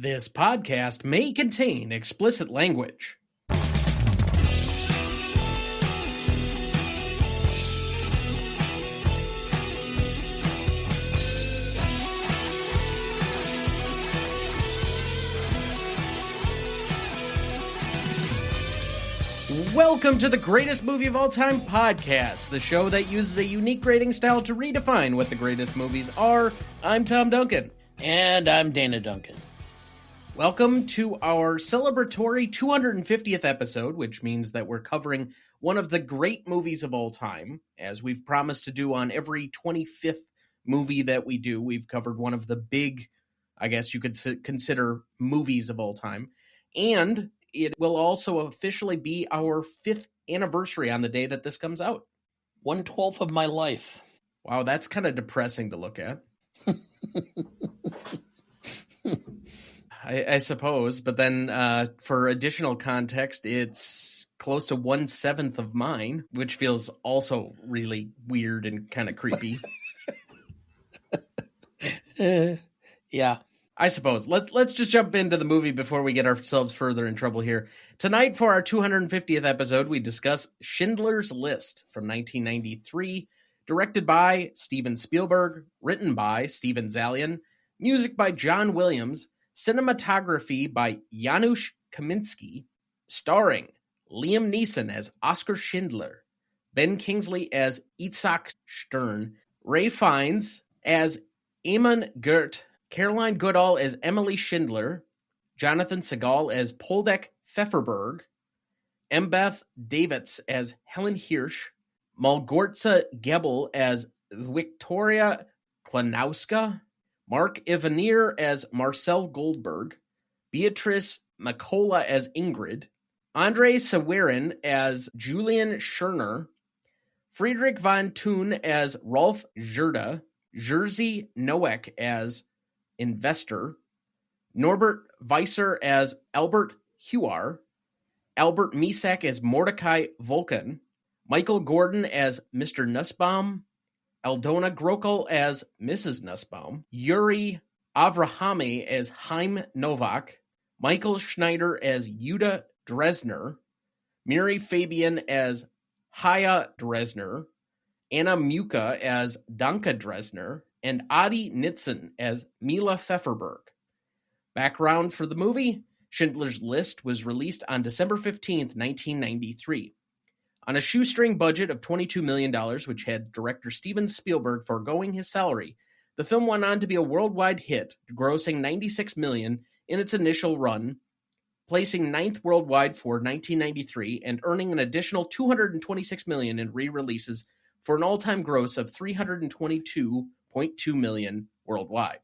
This podcast may contain explicit language. Welcome to the Greatest Movie of All Time podcast, the show that uses a unique grading style to redefine what the greatest movies are. I'm Tom Duncan. And I'm Dana Duncan. Welcome to our celebratory 250th episode, which means that we're covering one of the great movies of all time. As we've promised to do on every 25th movie that we do, we've covered one of the big, I guess you could consider, movies of all time. And it will also officially be our 5th anniversary on the day that this comes out. 1/12 of my life. Wow, that's kind of depressing to look at. I suppose, but then for additional context, it's close to 1/7 of mine, which feels also really weird and kind of creepy. Yeah. I suppose. Let's just jump into the movie before we get ourselves further in trouble here. Tonight, for our 250th episode, we discuss Schindler's List from 1993, directed by Steven Spielberg, written by Steven Zaillian, music by John Williams, cinematography by Janusz Kaminski, starring Liam Neeson as Oskar Schindler, Ben Kingsley as Itzhak Stern, Ray Fiennes as Eamon Gert, Caroline Goodall as Emily Schindler, Jonathan Segal as Poldek Pfefferberg, Embeth Davids as Helen Hirsch, Malgorza Gebel as Victoria Klanowska, Mark Evanier as Marcel Goldberg, Beatrice Macola as Ingrid, Andre Sawerin as Julian Scherner, Friedrich von Thun as Rolf Zerda, Jerzy Nowak as Investor, Norbert Weiser as Albert Huar, Albert Misak as Mordecai Vulcan, Michael Gordon as Mr. Nussbaum, Aldona Grokel as Mrs. Nussbaum, Yuri Avrahami as Chaim Novak, Michael Schneider as Yuda Dresner, Miri Fabian as Haya Dresner, Anna Muka as Danka Dresner, and Adi Nitzen as Mila Pfefferberg. Background for the movie: Schindler's List was released on December 15th, 1993. On a shoestring budget of $22 million, which had director Steven Spielberg foregoing his salary, the film went on to be a worldwide hit, grossing $96 million in its initial run, placing 9th worldwide for 1993 and earning an additional $226 million in re-releases for an all-time gross of $322.2 million worldwide.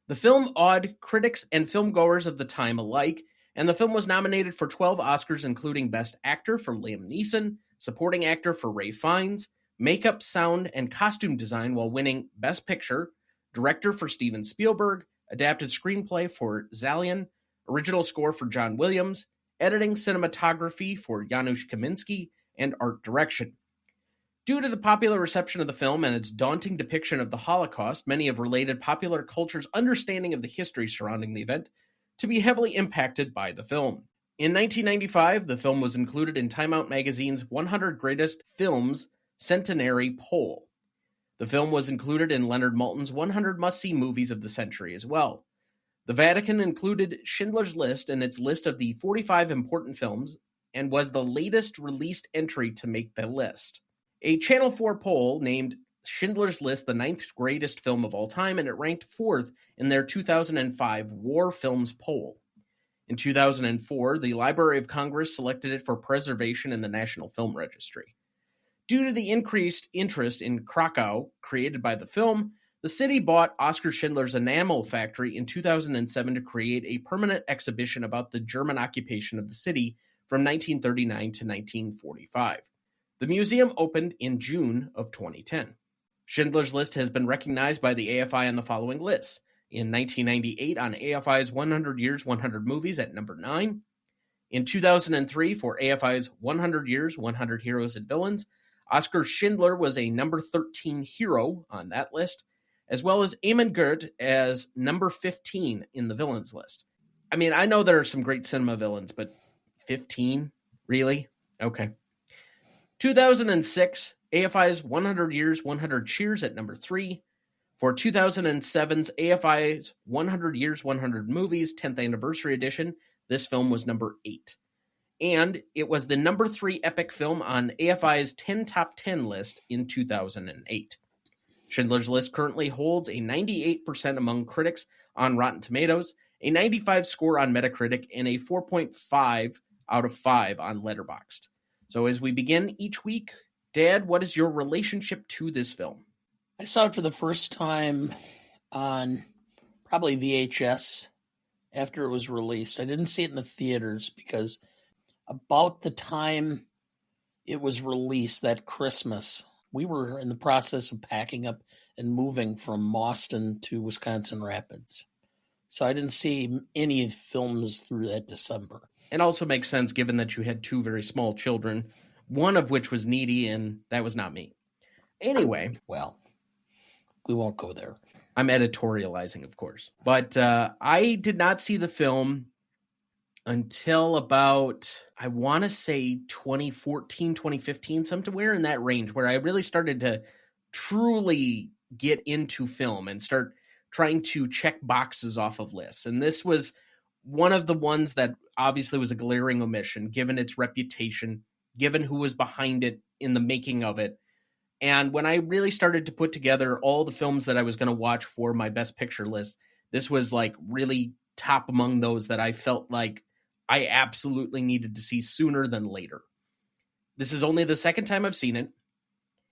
The film awed critics and filmgoers of the time alike, and the film was nominated for 12 Oscars, including Best Actor for Liam Neeson, Supporting Actor for Ray Fiennes, Makeup, Sound, and Costume Design, while winning Best Picture, Director for Steven Spielberg, Adapted Screenplay for Zaillian, Original Score for John Williams, Editing Cinematography for Janusz Kaminski, and Art Direction. Due to the popular reception of the film and its daunting depiction of the Holocaust, many have related popular culture's understanding of the history surrounding the event to be heavily impacted by the film. In 1995, the film was included in Time Out magazine's 100 Greatest Films Centenary poll. The film was included in Leonard Maltin's 100 Must-See Movies of the Century as well. The Vatican included Schindler's List in its list of the 45 important films and was the latest released entry to make the list. A Channel 4 poll named Schindler's List the 9th greatest film of all time, and it ranked 4th in their 2005 War Films poll. In 2004, the Library of Congress selected it for preservation in the National Film Registry. Due to the increased interest in Krakow created by the film, the city bought Oskar Schindler's enamel factory in 2007 to create a permanent exhibition about the German occupation of the city from 1939 to 1945. The museum opened in June of 2010. Schindler's List has been recognized by the AFI on the following lists: in 1998 on AFI's 100 Years, 100 Movies at number 9, in 2003 for AFI's 100 Years, 100 Heroes and Villains, Oskar Schindler was a number 13 hero on that list, as well as Eamon Gert as number 15 in the villains list. I mean, I know there are some great cinema villains, but 15? Really? Okay. 2006, AFI's 100 Years, 100 Cheers at number 3. For 2007's AFI's 100 Years, 100 Movies 10th Anniversary Edition, this film was number 8. And it was the number 3 epic film on AFI's 10 Top 10 list in 2008. Schindler's List currently holds a 98% among critics on Rotten Tomatoes, a 95 score on Metacritic, and a 4.5 out of 5 on Letterboxd. So as we begin each week, Dad, what is your relationship to this film? I saw it for the first time on probably VHS after it was released. I didn't see it in the theaters because about the time it was released, that Christmas, we were in the process of packing up and moving from Boston to Wisconsin Rapids. So I didn't see any films through that December. It also makes sense given that you had 2 very small children, one of which was needy, and that was not me. Anyway. Well, we won't go there. I'm editorializing, of course. But I did not see the film until about, I want to say 2014, 2015, somewhere in that range, where I really started to truly get into film and start trying to check boxes off of lists. And this was one of the ones that obviously was a glaring omission, given its reputation, given who was behind it in the making of it. And when I really started to put together all the films that I was going to watch for my Best Picture list, this was like really top among those that I felt like I absolutely needed to see sooner than later. This is only the second time I've seen it.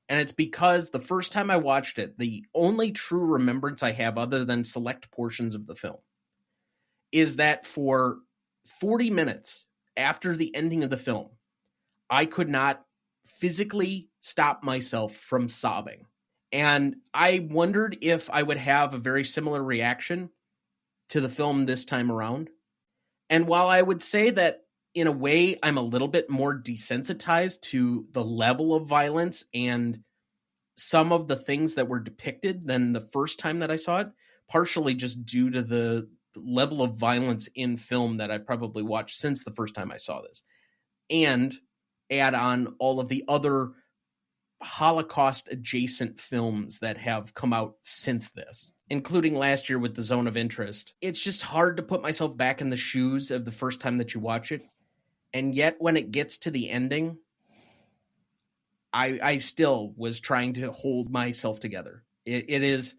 And it's because the first time I watched it, the only true remembrance I have other than select portions of the film is that for 40 minutes after the ending of the film, I could not physically stop myself from sobbing. And I wondered if I would have a very similar reaction to the film this time around. And while I would say that in a way I'm a little bit more desensitized to the level of violence and some of the things that were depicted than the first time that I saw it, partially just due to the level of violence in film that I probably watched since the first time I saw this. And add on all of the other Holocaust adjacent films that have come out since this, including last year with The Zone of Interest. It's just hard to put myself back in the shoes of the first time that you watch it. And yet when it gets to the ending, I still was trying to hold myself together. It is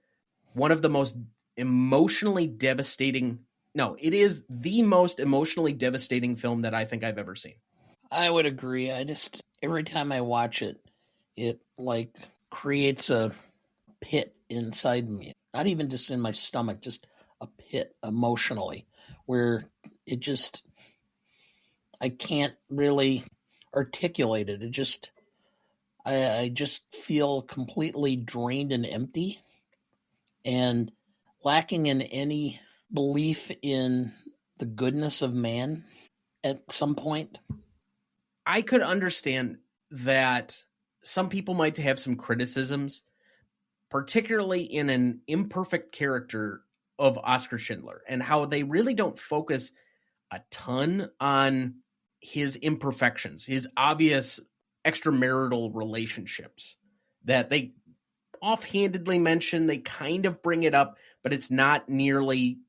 one of the most emotionally devastating. No, it is the most emotionally devastating film that I think I've ever seen. I would agree. Every time I watch it, it like creates a pit inside me. Not even just in my stomach, just a pit emotionally where it just, I can't really articulate it. I just feel completely drained and empty and lacking in any belief in the goodness of man at some point. I could understand that some people might have some criticisms, particularly in an imperfect character of Oskar Schindler, and how they really don't focus a ton on his imperfections, his obvious extramarital relationships that they offhandedly mention. They kind of bring it up, but it's not nearly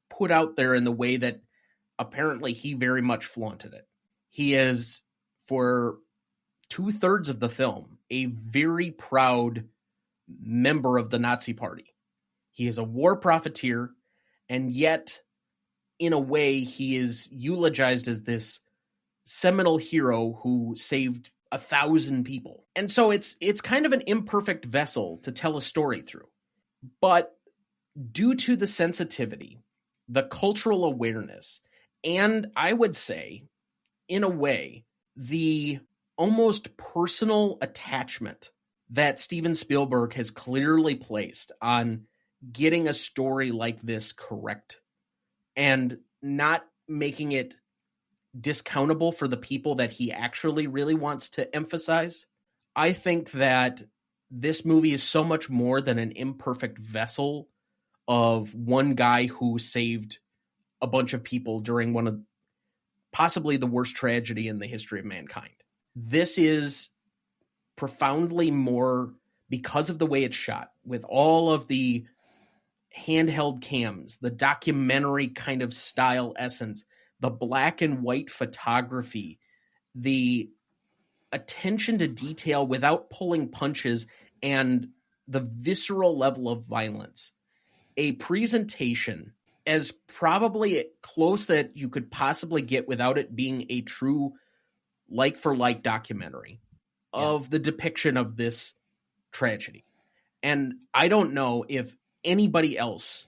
put out there in the way that apparently he very much flaunted it. He is, for 2/3 of the film, a very proud member of the Nazi Party. He is a war profiteer, and yet, in a way, he is eulogized as this seminal hero who saved 1,000 people. And so it's kind of an imperfect vessel to tell a story through. But due to the sensitivity, the cultural awareness, and I would say, in a way, the almost personal attachment that Steven Spielberg has clearly placed on getting a story like this correct and not making it discountable for the people that he actually really wants to emphasize. I think that this movie is so much more than an imperfect vessel of one guy who saved a bunch of people during one of possibly the worst tragedy in the history of mankind. This is profoundly more, because of the way it's shot, with all of the handheld cams, the documentary kind of style essence, the black and white photography, the attention to detail without pulling punches, and the visceral level of violence. A presentation as probably close that you could possibly get without it being a true like-for-like documentary of the depiction of this tragedy. And I don't know if anybody else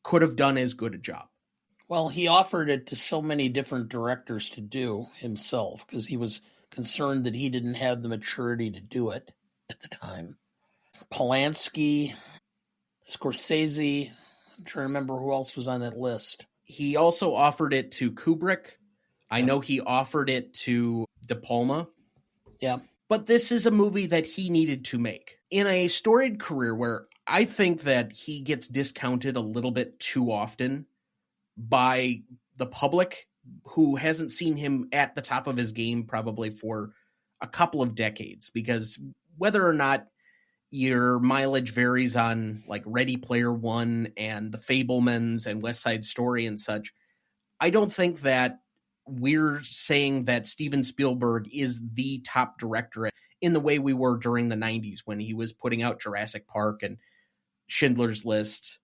could have done as good a job. Well, he offered it to so many different directors to do himself because he was concerned that he didn't have the maturity to do it at the time. Polanski, Scorsese, I'm trying to remember who else was on that list. He also offered it to Kubrick. I know he offered it to De Palma. Yeah. But this is a movie that he needed to make. In a storied career where I think that he gets discounted a little bit too often by the public, who hasn't seen him at the top of his game probably for a couple of decades, because whether or not your mileage varies on like Ready Player One and The Fabelmans and West Side Story and such, I don't think that we're saying that Steven Spielberg is the top director in the way we were during the 90s when he was putting out Jurassic Park and Schindler's List,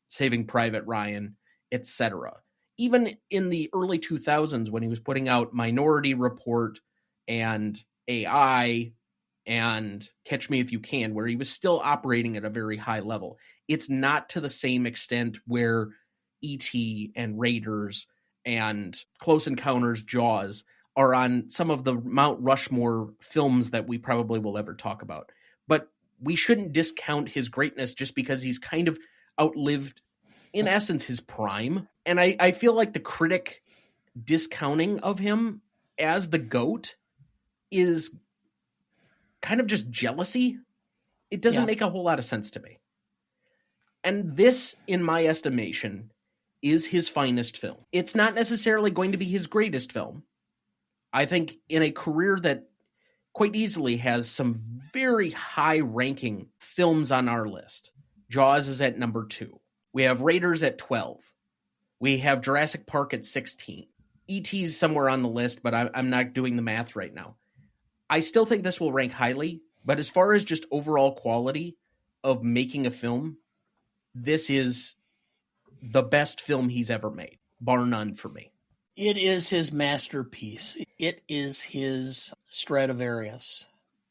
Saving Private Ryan, etc. Even in the early 2000s when he was putting out Minority Report and AI and Catch Me If You Can, where he was still operating at a very high level. It's not to the same extent where E.T. and Raiders and Close Encounters, Jaws are on some of the Mount Rushmore films that we probably will ever talk about. But we shouldn't discount his greatness just because he's kind of outlived, in essence, his prime. And I feel like the critic discounting of him as the GOAT is kind of just jealousy. It doesn't make a whole lot of sense to me. And this, in my estimation, is his finest film. It's not necessarily going to be his greatest film. I think in a career that quite easily has some very high-ranking films on our list. Jaws is at number 2. We have Raiders at 12. We have Jurassic Park at 16. E.T.'s somewhere on the list, but I'm not doing the math right now. I still think this will rank highly, but as far as just overall quality of making a film, this is the best film he's ever made, bar none for me. It is his masterpiece. It is his Stradivarius.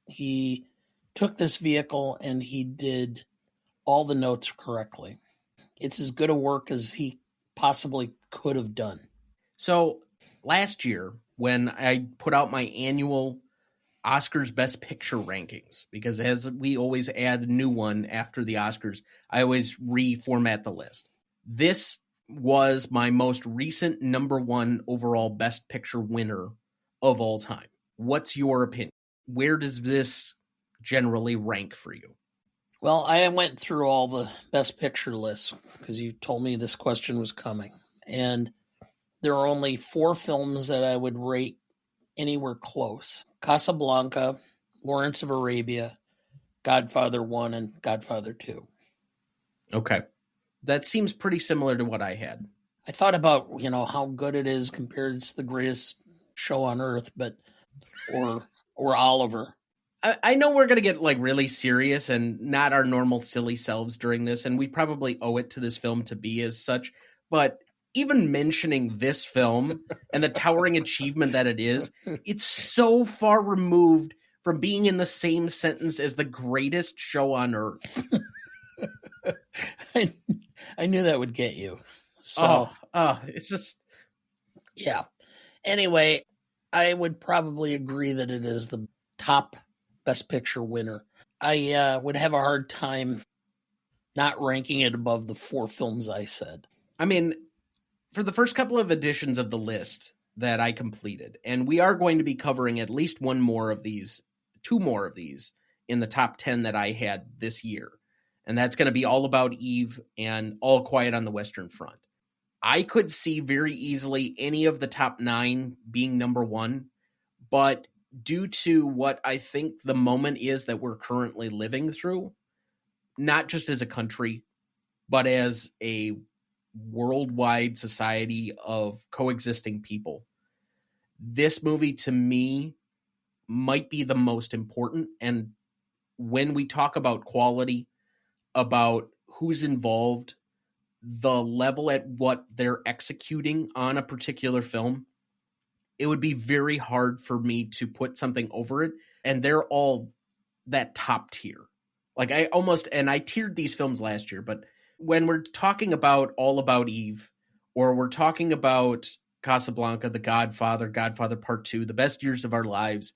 He took this vehicle and he did all the notes correctly. It's as good a work as he possibly could have done. So last year, when I put out my annual Oscars Best Picture rankings, because as we always add a new one after the Oscars, I always reformat the list. This was my most recent number 1 overall Best Picture winner of all time. What's your opinion? Where does this generally rank for you? Well, I went through all the Best Picture lists because you told me this question was coming. And there are only 4 films that I would rate anywhere close. Casablanca, Lawrence of Arabia, Godfather 1, and Godfather 2. Okay. That seems pretty similar to what I had. I thought about, how good it is compared to the greatest show on earth, or Oliver. I know we're going to get really serious and not our normal silly selves during this, and we probably owe it to this film to be as such, but even mentioning this film and the towering achievement that it is, it's so far removed from being in the same sentence as the greatest show on earth. I knew that would get you. So, it's just... Yeah. Anyway, I would probably agree that it is the top Best Picture winner. I would have a hard time not ranking it above the 4 films I said. I mean, for the first couple of editions of the list that I completed, and we are going to be covering at least 2 more of these in the top 10 that I had this year. And that's going to be All About Eve and All Quiet on the Western Front. I could see very easily any of the top 9 being number 1, but due to what I think the moment is that we're currently living through, not just as a country, but as a worldwide society of coexisting people, this movie to me might be the most important. And when we talk about quality, about who's involved, the level at what they're executing on a particular film, it would be very hard for me to put something over it. And they're all that top tier. Like I tiered these films last year, but when we're talking about All About Eve, or we're talking about Casablanca, The Godfather, Godfather Part 2, The Best Years of Our Lives,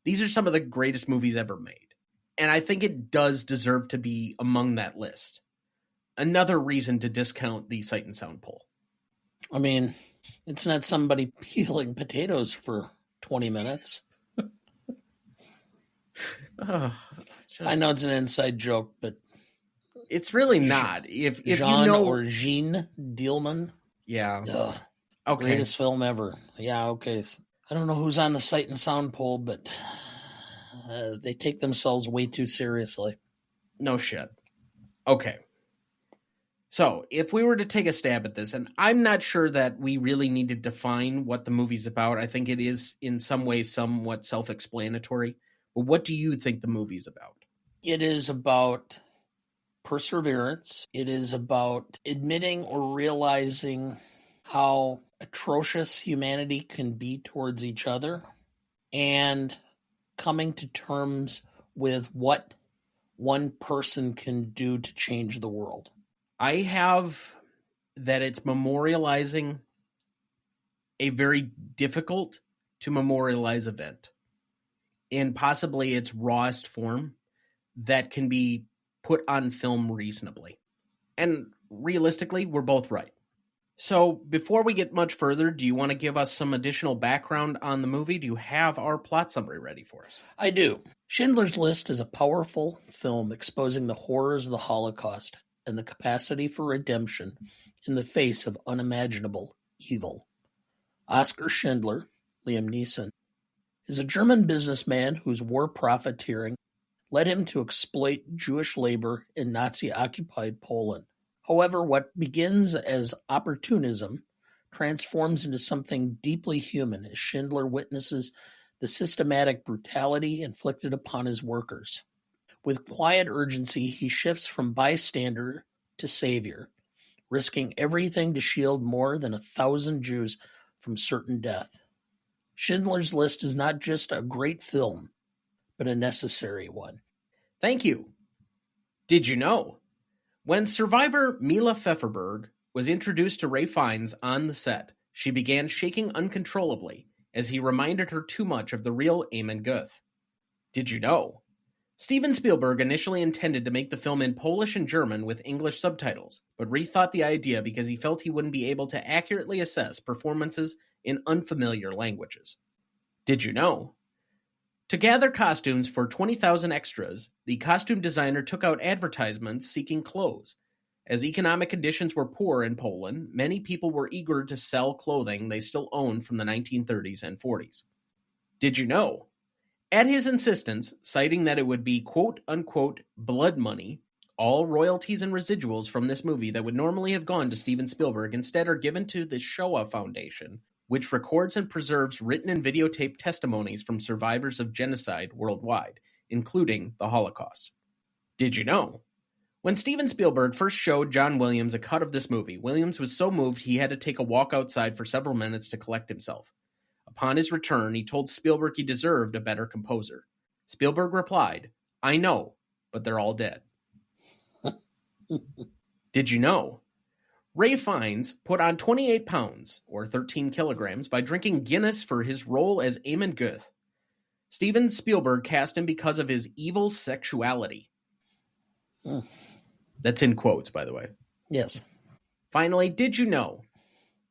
these are some of the greatest movies ever made. And I think it does deserve to be among that list. Another reason to discount the Sight and Sound poll. I mean, it's not somebody peeling potatoes for 20 minutes. I know it's an inside joke, but it's really not. If Jean you know, or Jean Dielman, yeah, okay, greatest film ever. Yeah, okay. I don't know who's on the Sight and Sound poll, but they take themselves way too seriously. No shit. Okay. So, if we were to take a stab at this, and I'm not sure that we really need to define what the movie's about. I think it is in some ways somewhat self-explanatory. But what do you think the movie's about? It is about perseverance. It is about admitting or realizing how atrocious humanity can be towards each other and coming to terms with what one person can do to change the world. I have that it's memorializing a very difficult to memorialize event in possibly its rawest form that can be put on film reasonably. And realistically, we're both right. So before we get much further, do you want to give us some additional background on the movie? Do you have our plot summary ready for us? I do. Schindler's List is a powerful film exposing the horrors of the Holocaust and the capacity for redemption in the face of unimaginable evil. Oskar Schindler, Liam Neeson, is a German businessman whose war profiteering led him to exploit Jewish labor in Nazi-occupied Poland. However, what begins as opportunism transforms into something deeply human as Schindler witnesses the systematic brutality inflicted upon his workers. With quiet urgency, he shifts from bystander to savior, risking everything to shield more than 1,000 Jews from certain death. Schindler's List is not just a great film, but a necessary one. Thank you. Did you know? When survivor Mila Pfefferberg was introduced to Ralph Fiennes on the set, she began shaking uncontrollably as he reminded her too much of the real Eamon Guth. Did you know? Steven Spielberg initially intended to make the film in Polish and German with English subtitles, but rethought the idea because he felt he wouldn't be able to accurately assess performances in unfamiliar languages. Did you know? To gather costumes for 20,000 extras, the costume designer took out advertisements seeking clothes. As economic conditions were poor in Poland, many people were eager to sell clothing they still owned from the 1930s and 40s. Did you know? At his insistence, citing that it would be quote-unquote blood money, all royalties and residuals from this movie that would normally have gone to Steven Spielberg instead are given to the Shoah Foundation, which records and preserves written and videotaped testimonies from survivors of genocide worldwide, including the Holocaust. Did you know? When Steven Spielberg first showed John Williams a cut of this movie, Williams was so moved he had to take a walk outside for several minutes to collect himself. Upon his return, he told Spielberg he deserved a better composer. Spielberg replied, "I know, but they're all dead." Did you know? Ralph Fiennes put on 28 pounds, or 13 kilograms, by drinking Guinness for his role as Eamon Guth. Steven Spielberg cast him because of his evil sexuality. That's in quotes, by the way. Yes. Finally, did you know?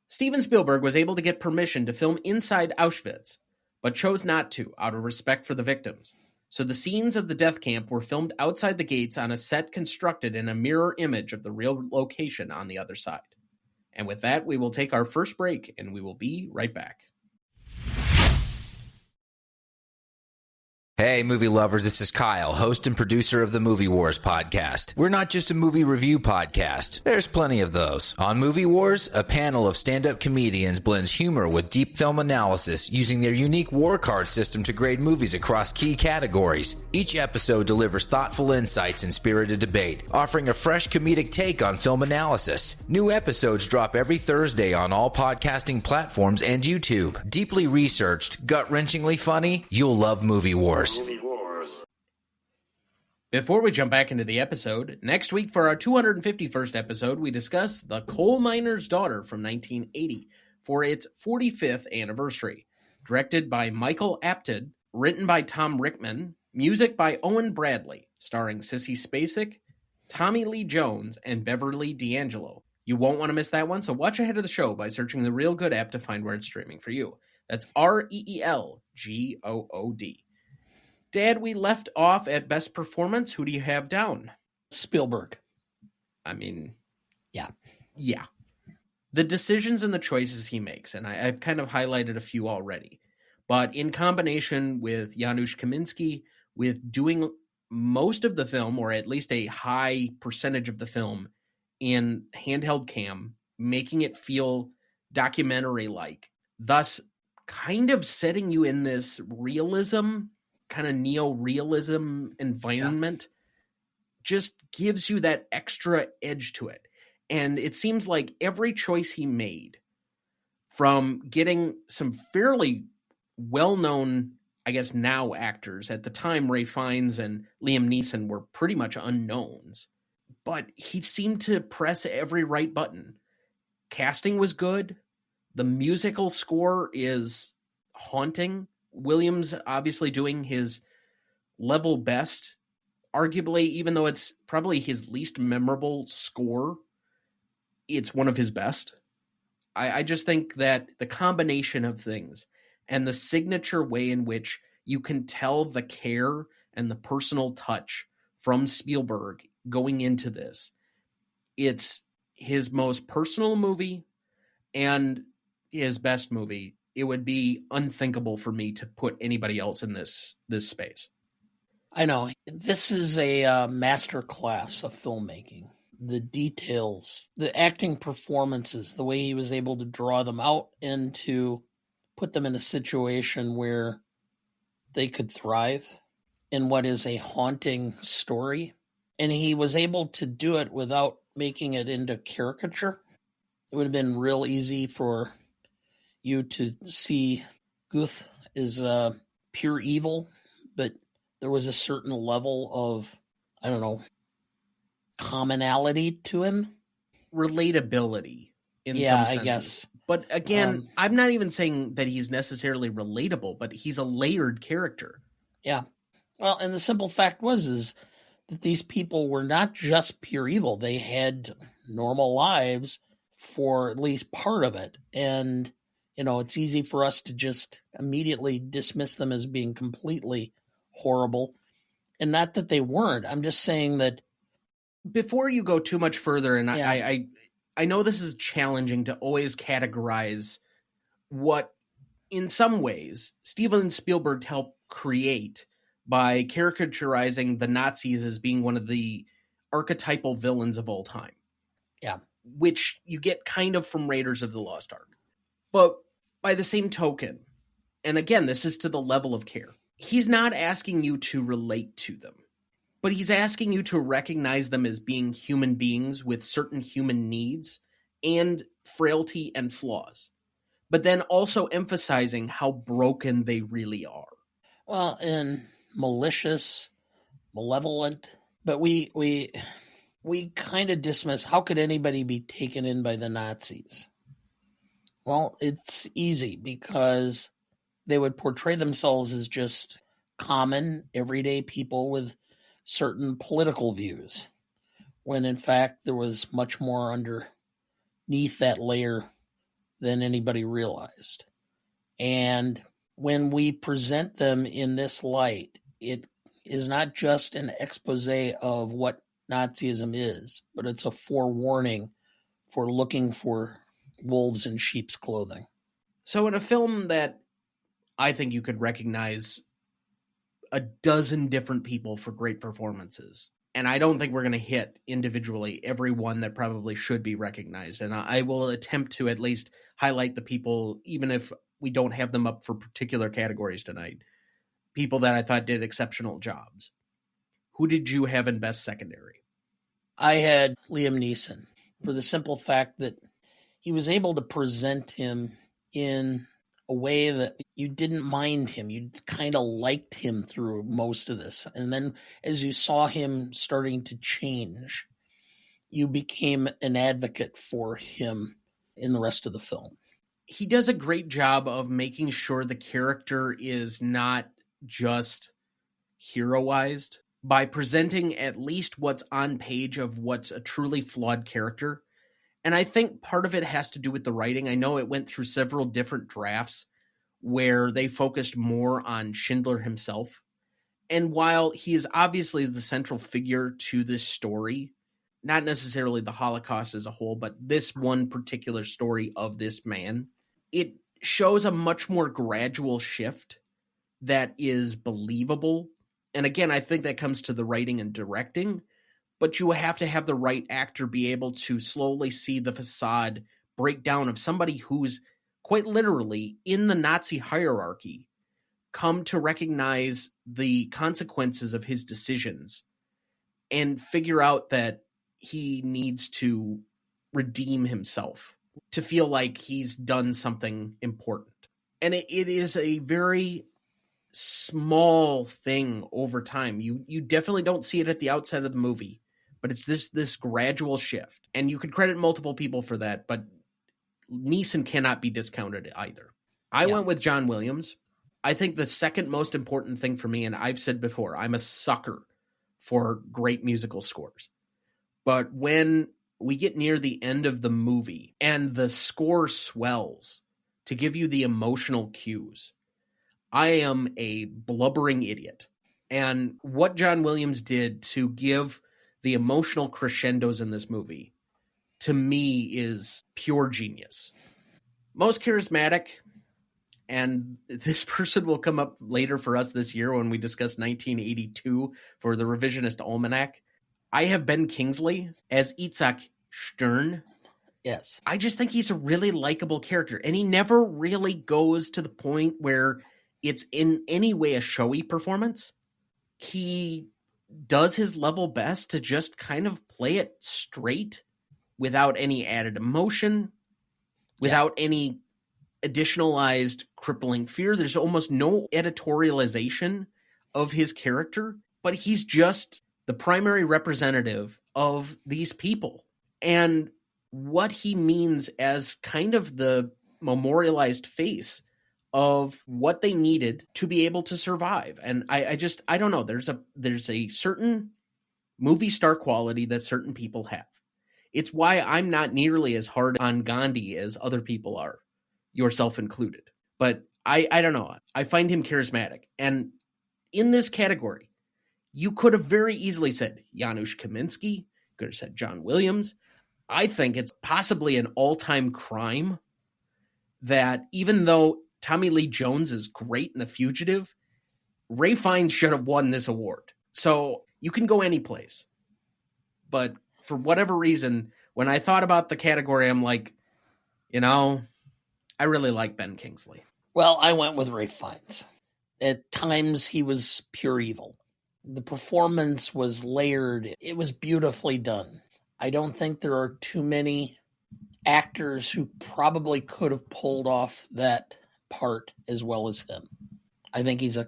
Steven Spielberg was able to get permission to film inside Auschwitz, but chose not to out of respect for the victims. So the scenes of the death camp were filmed outside the gates on a set constructed in a mirror image of the real location on the other side. And with that, we will take our first break, and we will be right back. Hey, movie lovers, this is Kyle, host and producer of the Movie Wars podcast. We're not just a movie review podcast. There's plenty of those. On Movie Wars, a panel of stand-up comedians blends humor with deep film analysis using their unique war card system to grade movies across key categories. Each episode delivers thoughtful insights and spirited debate, offering a fresh comedic take on film analysis. New episodes drop every Thursday on all podcasting platforms and YouTube. Deeply researched, gut-wrenchingly funny, you'll love Movie Wars. Before we jump back into the episode, next week for our 251st episode, we discuss The Coal Miner's Daughter from 1980 for its 45th anniversary. Directed by Michael Apted, written by Tom Rickman, music by Owen Bradley, starring Sissy Spacek, Tommy Lee Jones, and Beverly D'Angelo. You won't want to miss that one, so watch ahead of the show by searching the Real Good app to find where it's streaming for you. That's REELGOOD. Dad, we left off at best performance. Who do you have down? Spielberg. I mean, Yeah. The decisions and the choices he makes, and I've kind of highlighted a few already, but in combination with Janusz Kaminski, with doing most of the film, or at least a high percentage of the film, in handheld cam, making it feel documentary-like, thus kind of setting you in this realism, kind of neo-realism environment, just gives you that extra edge to it. And it seems like every choice he made, from getting some fairly well-known, I guess now actors, at the time Ralph Fiennes and Liam Neeson were pretty much unknowns, but he seemed to press every right button. Casting was good. The musical score is haunting. Williams obviously doing his level best, arguably, even though it's probably his least memorable score, it's one of his best. I just think that the combination of things and the signature way in which you can tell the care and the personal touch from Spielberg going into this, it's his most personal movie and his best movie. It would be unthinkable for me to put anybody else in this space. I know. This is a master class of filmmaking. The details, the acting performances, the way he was able to draw them out and to put them in a situation where they could thrive in what is a haunting story. And he was able to do it without making it into caricature. It would have been real easy for you to see Guth is pure evil, but there was a certain level of, I don't know, commonality to him. Relatability in some senses. I guess. But again, I'm not even saying that he's necessarily relatable, but he's a layered character. Yeah. Well, and the simple fact is that these people were not just pure evil. They had normal lives for at least part of it. And it's easy for us to just immediately dismiss them as being completely horrible. And not that they weren't. I'm just saying that. Before you go too much further, and yeah. I know this is challenging to always categorize what, in some ways, Steven Spielberg helped create by caricaturizing the Nazis as being one of the archetypal villains of all time. Yeah. Which you get kind of from Raiders of the Lost Ark. But by the same token, and again, this is to the level of care, he's not asking you to relate to them, but he's asking you to recognize them as being human beings with certain human needs and frailty and flaws, but then also emphasizing how broken they really are. Well, and malicious, malevolent, but we kind of dismiss, how could anybody be taken in by the Nazis? Well, it's easy because they would portray themselves as just common, everyday people with certain political views, when in fact there was much more underneath that layer than anybody realized. And when we present them in this light, it is not just an expose of what Nazism is, but it's a forewarning for looking for wolves in sheep's clothing. So in a film that I think you could recognize a dozen different people for great performances, and I don't think we're going to hit individually every one that probably should be recognized, and I will attempt to at least highlight the people, even if we don't have them up for particular categories tonight, people that I thought did exceptional jobs. Who did you have in Best Secondary? I had Liam Neeson, for the simple fact that he was able to present him in a way that you didn't mind him. You kind of liked him through most of this. And then as you saw him starting to change, you became an advocate for him in the rest of the film. He does a great job of making sure the character is not just heroized by presenting at least what's on page of what's a truly flawed character. And I think part of it has to do with the writing. I know it went through several different drafts where they focused more on Schindler himself. And while he is obviously the central figure to this story, not necessarily the Holocaust as a whole, but this one particular story of this man, it shows a much more gradual shift that is believable. And again, I think that comes to the writing and directing, but you have to have the right actor be able to slowly see the facade breakdown of somebody who's quite literally in the Nazi hierarchy, come to recognize the consequences of his decisions and figure out that he needs to redeem himself, to feel like he's done something important. And it is a very small thing over time. You definitely don't see it at the outset of the movie, but it's this gradual shift. And you could credit multiple people for that, but Neeson cannot be discounted either. I went with John Williams. I think the second most important thing for me, and I've said before, I'm a sucker for great musical scores. But when we get near the end of the movie and the score swells to give you the emotional cues, I am a blubbering idiot. And what John Williams did to give the emotional crescendos in this movie, to me, is pure genius. Most charismatic, and this person will come up later for us this year when we discuss 1982 for the Revisionist Almanac. I have Ben Kingsley as Itzhak Stern. Yes. I just think he's a really likable character, and he never really goes to the point where it's in any way a showy performance. He does his level best to just kind of play it straight without any added emotion, without any additionalized crippling fear. There's almost no editorialization of his character, but he's just the primary representative of these people and what he means as kind of the memorialized face of what they needed to be able to survive. And I don't know. There's a certain movie star quality that certain people have. It's why I'm not nearly as hard on Gandhi as other people are, yourself included. But I don't know. I find him charismatic. And in this category, you could have very easily said Janusz Kaminski, could have said John Williams. I think it's possibly an all-time crime that even though Tommy Lee Jones is great in The Fugitive, Ray Fiennes should have won this award. So you can go any place. But for whatever reason, when I thought about the category, I'm like, I really like Ben Kingsley. Well, I went with Ray Fiennes. At times, he was pure evil. The performance was layered. It was beautifully done. I don't think there are too many actors who probably could have pulled off that part as well as him. I think he's a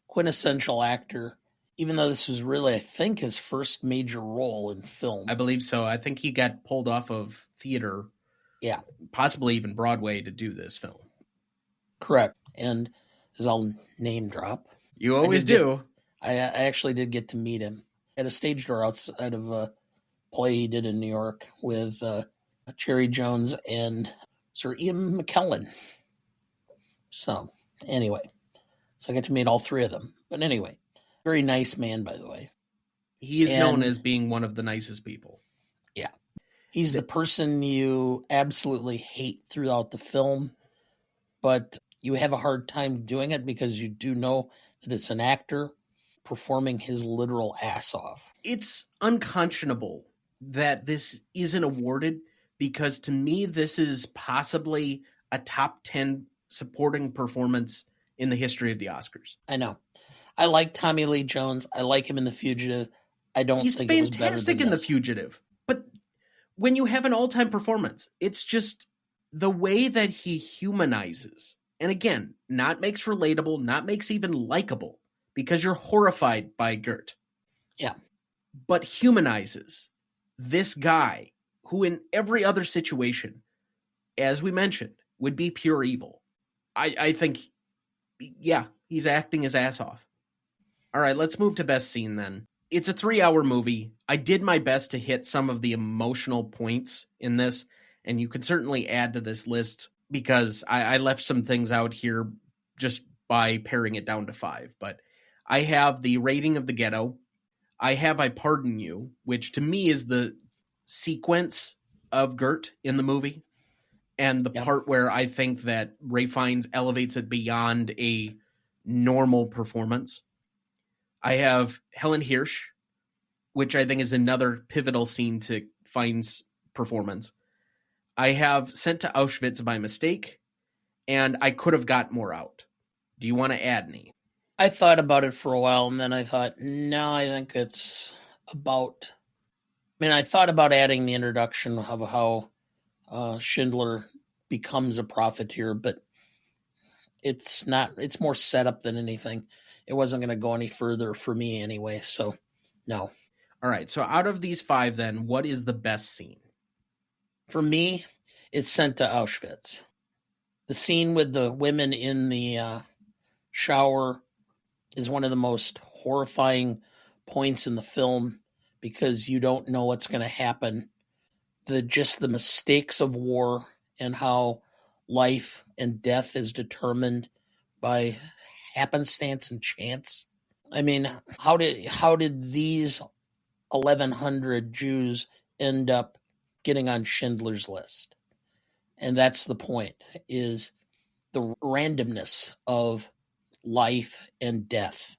quintessential actor, even though this was really, I think, his first major role in film. I believe so. I think he got pulled off of theater, possibly even Broadway, to do this film. Correct. And as I'll name drop. You always do. I actually did get to meet him at a stage door outside of a play he did in New York with Cherry Jones and Sir Ian McKellen. So, anyway. So I got to meet all three of them. But anyway, very nice man, by the way. He is known as being one of the nicest people. Yeah. He's the person you absolutely hate throughout the film, but you have a hard time doing it because you do know that it's an actor performing his literal ass off. It's unconscionable that this isn't awarded, because to me, this is possibly a top 10 supporting performance in the history of the Oscars. I know. I like Tommy Lee Jones. I like him in The Fugitive. I don't He's think it was better fantastic than in The this. Fugitive. But when you have an all-time performance, it's just the way that he humanizes. And again, not makes relatable, not makes even likable, because you're horrified by Gert. Yeah. But humanizes this guy who in every other situation, as we mentioned, would be pure evil. I think, yeah, he's acting his ass off. All right, let's move to best scene then. It's a 3-hour movie. I did my best to hit some of the emotional points in this, and you can certainly add to this list because I left some things out here just by paring it down to 5. But I have the rating of the ghetto. I have I Pardon You, which to me is the sequence of Gert in the movie, and the part where I think that Ralph Fiennes elevates it beyond a normal performance. I have Helen Hirsch, which I think is another pivotal scene to Fiennes' performance. I have Sent to Auschwitz by Mistake, and I Could Have Got More Out. Do you want to add any? I thought about it for a while, and then I thought, no, I think it's about... I mean, I thought about adding the introduction of how Schindler becomes a profiteer, but it's not. It's more setup than anything. It wasn't going to go any further for me anyway, so no. All right, so out of these 5 then, what is the best scene? For me, it's Sent to Auschwitz. The scene with the women in the shower is one of the most horrifying points in the film because you don't know what's going to happen. Just the mistakes of war and how life and death is determined by happenstance and chance. I mean, how did these 1,100 Jews end up getting on Schindler's List? And that's the point, is the randomness of life and death.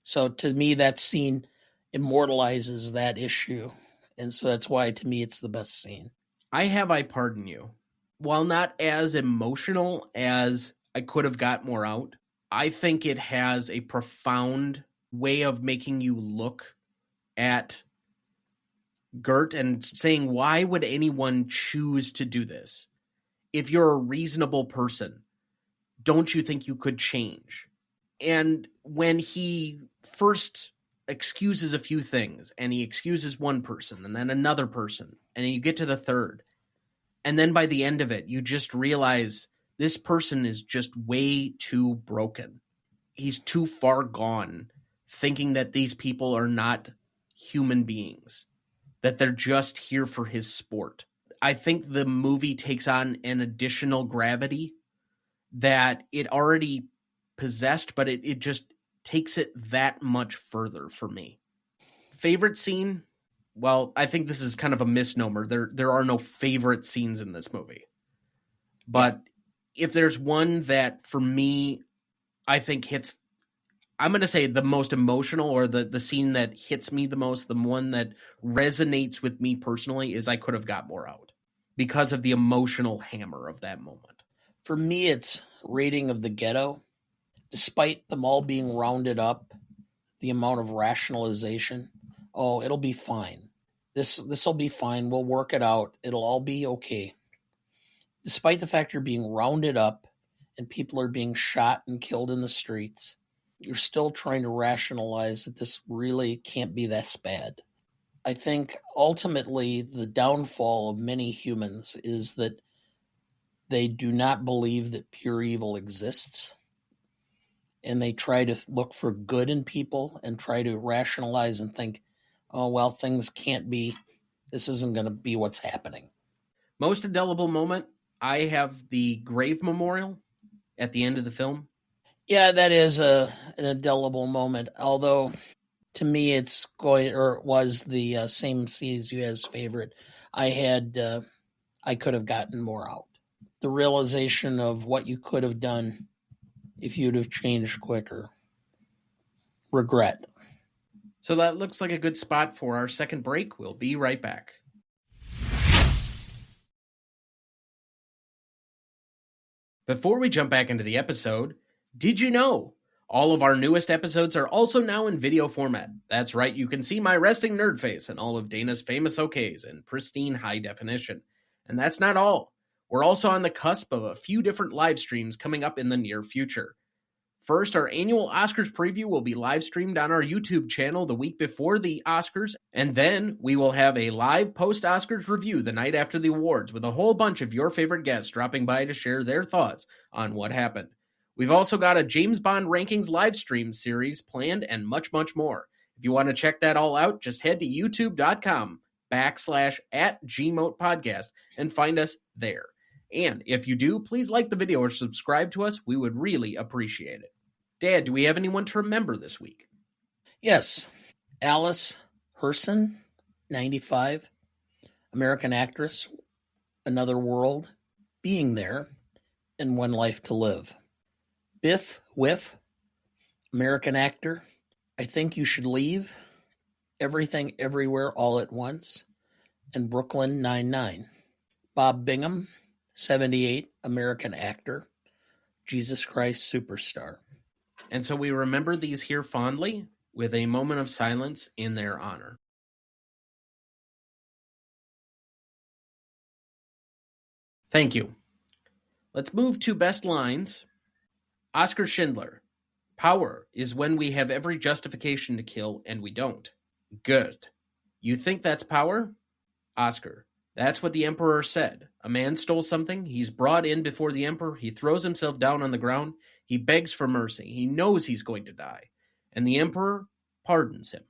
So to me, that scene immortalizes that issue. And so that's why, to me, it's the best scene. I have I Pardon You. While not as emotional as I Could Have Got More Out, I think it has a profound way of making you look at Gert and saying, why would anyone choose to do this? If you're a reasonable person, don't you think you could change? And when he first excuses a few things, and he excuses one person, and then another person, and you get to the third, and then by the end of it, you just realize this person is just way too broken. He's too far gone, thinking that these people are not human beings, that they're just here for his sport. I think the movie takes on an additional gravity that it already possessed, but it just takes it that much further for me. Favorite scene? Well, I think this is kind of a misnomer. There are no favorite scenes in this movie. But if there's one that, for me, I think hits, I'm going to say the most emotional, or the scene that hits me the most, the one that resonates with me personally, is I Could Have Got More Out, because of the emotional hammer of that moment. For me, it's Raiding of the Ghetto. Despite them all being rounded up, the amount of rationalization, oh, it'll be fine. This'll be fine. We'll work it out. It'll all be okay. Despite the fact you're being rounded up and people are being shot and killed in the streets, you're still trying to rationalize that this really can't be this bad. I think ultimately the downfall of many humans is that they do not believe that pure evil exists. And they try to look for good in people and try to rationalize and think, oh, well, things can't be, this isn't going to be what's happening. Most indelible moment, I have the grave memorial at the end of the film. Yeah, that is an indelible moment. Although, to me, it was the same scene as you as favorite. I could have gotten more out. The realization of what you could have done if you'd have changed quicker. Regret. So that looks like a good spot for our second break. We'll be right back. Before we jump back into the episode, did you know all of our newest episodes are also now in video format? That's right, you can see my resting nerd face and all of Dana's famous okays in pristine high definition. And that's not all. We're also on the cusp of a few different live streams coming up in the near future. First, our annual Oscars preview will be live streamed on our YouTube channel the week before the Oscars, and then we will have a live post-Oscars review the night after the awards with a whole bunch of your favorite guests dropping by to share their thoughts on what happened. We've also got a James Bond Rankings live stream series planned and much, much more. If you want to check that all out, just head to youtube.com/@GMotePodcast and find us there. And if you do, please like the video or subscribe to us. We would really appreciate it. Dad, do we have anyone to remember this week? Yes. Alice Herson, 95, American actress, Another World, Being There, and One Life to Live. Biff Whiff, American actor, I Think You Should Leave, Everything Everywhere All at Once, and Brooklyn Nine-Nine. Bob Bingham, 78, American actor, Jesus Christ Superstar. And so we remember these here fondly with a moment of silence in their honor. Thank you. Let's move to best lines. Oskar Schindler. Power is when we have every justification to kill and we don't. Good. You think that's power? Oskar. That's what the emperor said. A man stole something. He's brought in before the emperor. He throws himself down on the ground. He begs for mercy. He knows he's going to die. And the emperor pardons him.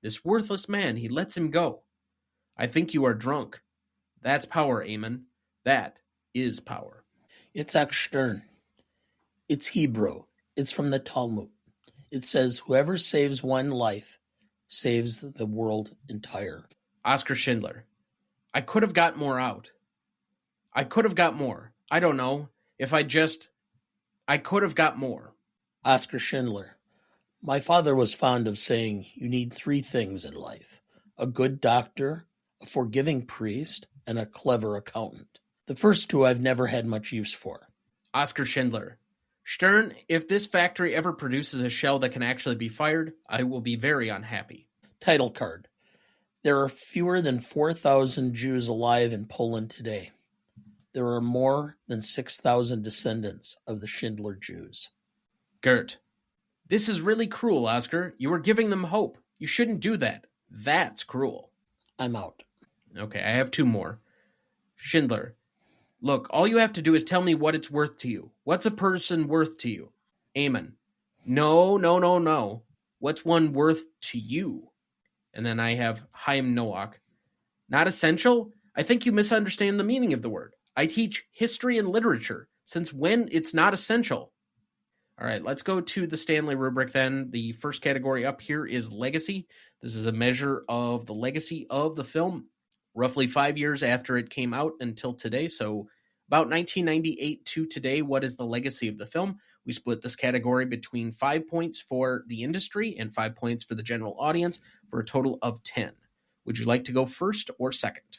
This worthless man, he lets him go. I think you are drunk. That's power, Aemon. That is power. Itzhak Stern. It's Hebrew. It's from the Talmud. It says, whoever saves one life saves the world entire. Oskar Schindler. I could have got more out. I could have got more. I don't know. I could have got more. Oskar Schindler. My father was fond of saying, you need three things in life: a good doctor, a forgiving priest, and a clever accountant. The first two I've never had much use for. Oskar Schindler. Stern, if this factory ever produces a shell that can actually be fired, I will be very unhappy. Title card. There are fewer than 4,000 Jews alive in Poland today. There are more than 6,000 descendants of the Schindler Jews. Gert. This is really cruel, Oskar. You are giving them hope. You shouldn't do that. That's cruel. I'm out. Okay, I have two more. Schindler. Look, all you have to do is tell me what it's worth to you. What's a person worth to you? Aemon. No. What's one worth to you? And then I have Chaim Noach. Not essential? I think you misunderstand the meaning of the word. I teach history and literature. Since when it's not essential? All right, let's go to the Stanley rubric then. The first category up here is legacy. This is a measure of the legacy of the film, roughly 5 years after it came out until today. So about 1998 to today, what is the legacy of the film? We split this category between 5 points for the industry and 5 points for the general audience for a total of 10. Would you like to go first or second?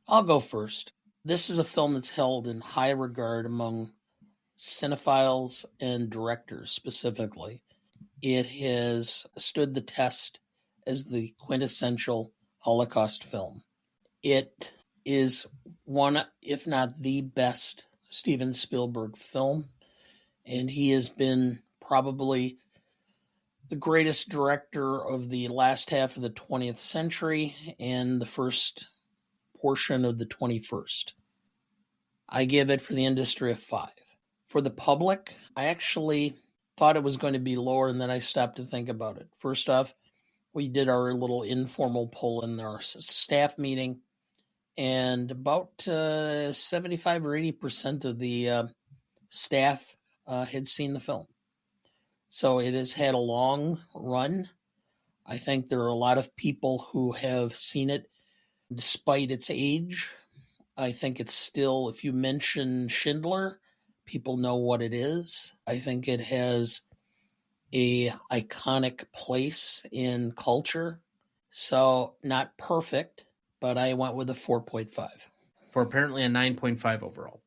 I'll go first. This is a film that's held in high regard among cinephiles and directors specifically. It has stood the test as the quintessential Holocaust film. It is one, if not the best, Steven Spielberg film, and he has been probably the greatest director of the last half of the 20th century and the first portion of the 21st. I give it for the industry a 5. For the public, I actually thought it was going to be lower, and then I stopped to think about it. First off, we did our little informal poll in our staff meeting, and about 75 or 80% of the staff had seen the film. So it has had a long run. I think there are a lot of people who have seen it Despite its age, I think it's still, if you mention Schindler, people know what it is. I think it has a iconic place in culture. So not perfect, but I went with a 4.5. For apparently a 9.5 overall.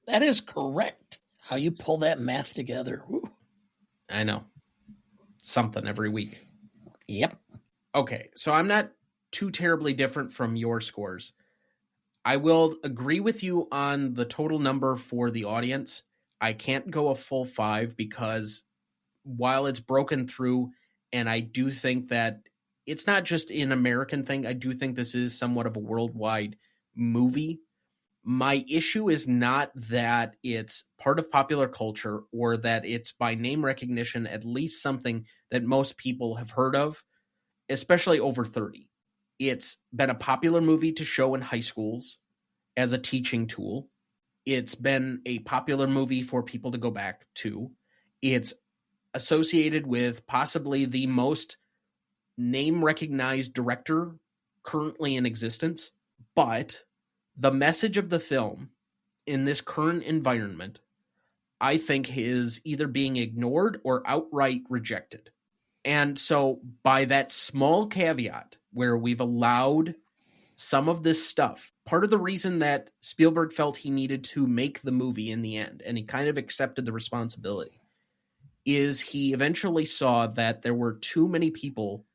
That is correct. How you pull that math together. Woo. I know. Something every week. Yep. Okay, so I'm not too terribly different from your scores. I will agree with you on the total number for the audience. I can't go a full 5 because while it's broken through, and I do think that it's not just an American thing, I do think this is somewhat of a worldwide movie. My issue is not that it's part of popular culture or that it's by name recognition, at least something that most people have heard of, especially over 30. It's been a popular movie to show in high schools as a teaching tool. It's been a popular movie for people to go back to. It's associated with possibly the most name-recognized director currently in existence. But the message of the film in this current environment, I think, is either being ignored or outright rejected. And so by that small caveat where we've allowed some of this stuff, part of the reason that Spielberg felt he needed to make the movie in the end, and he kind of accepted the responsibility, is he eventually saw that there were too many people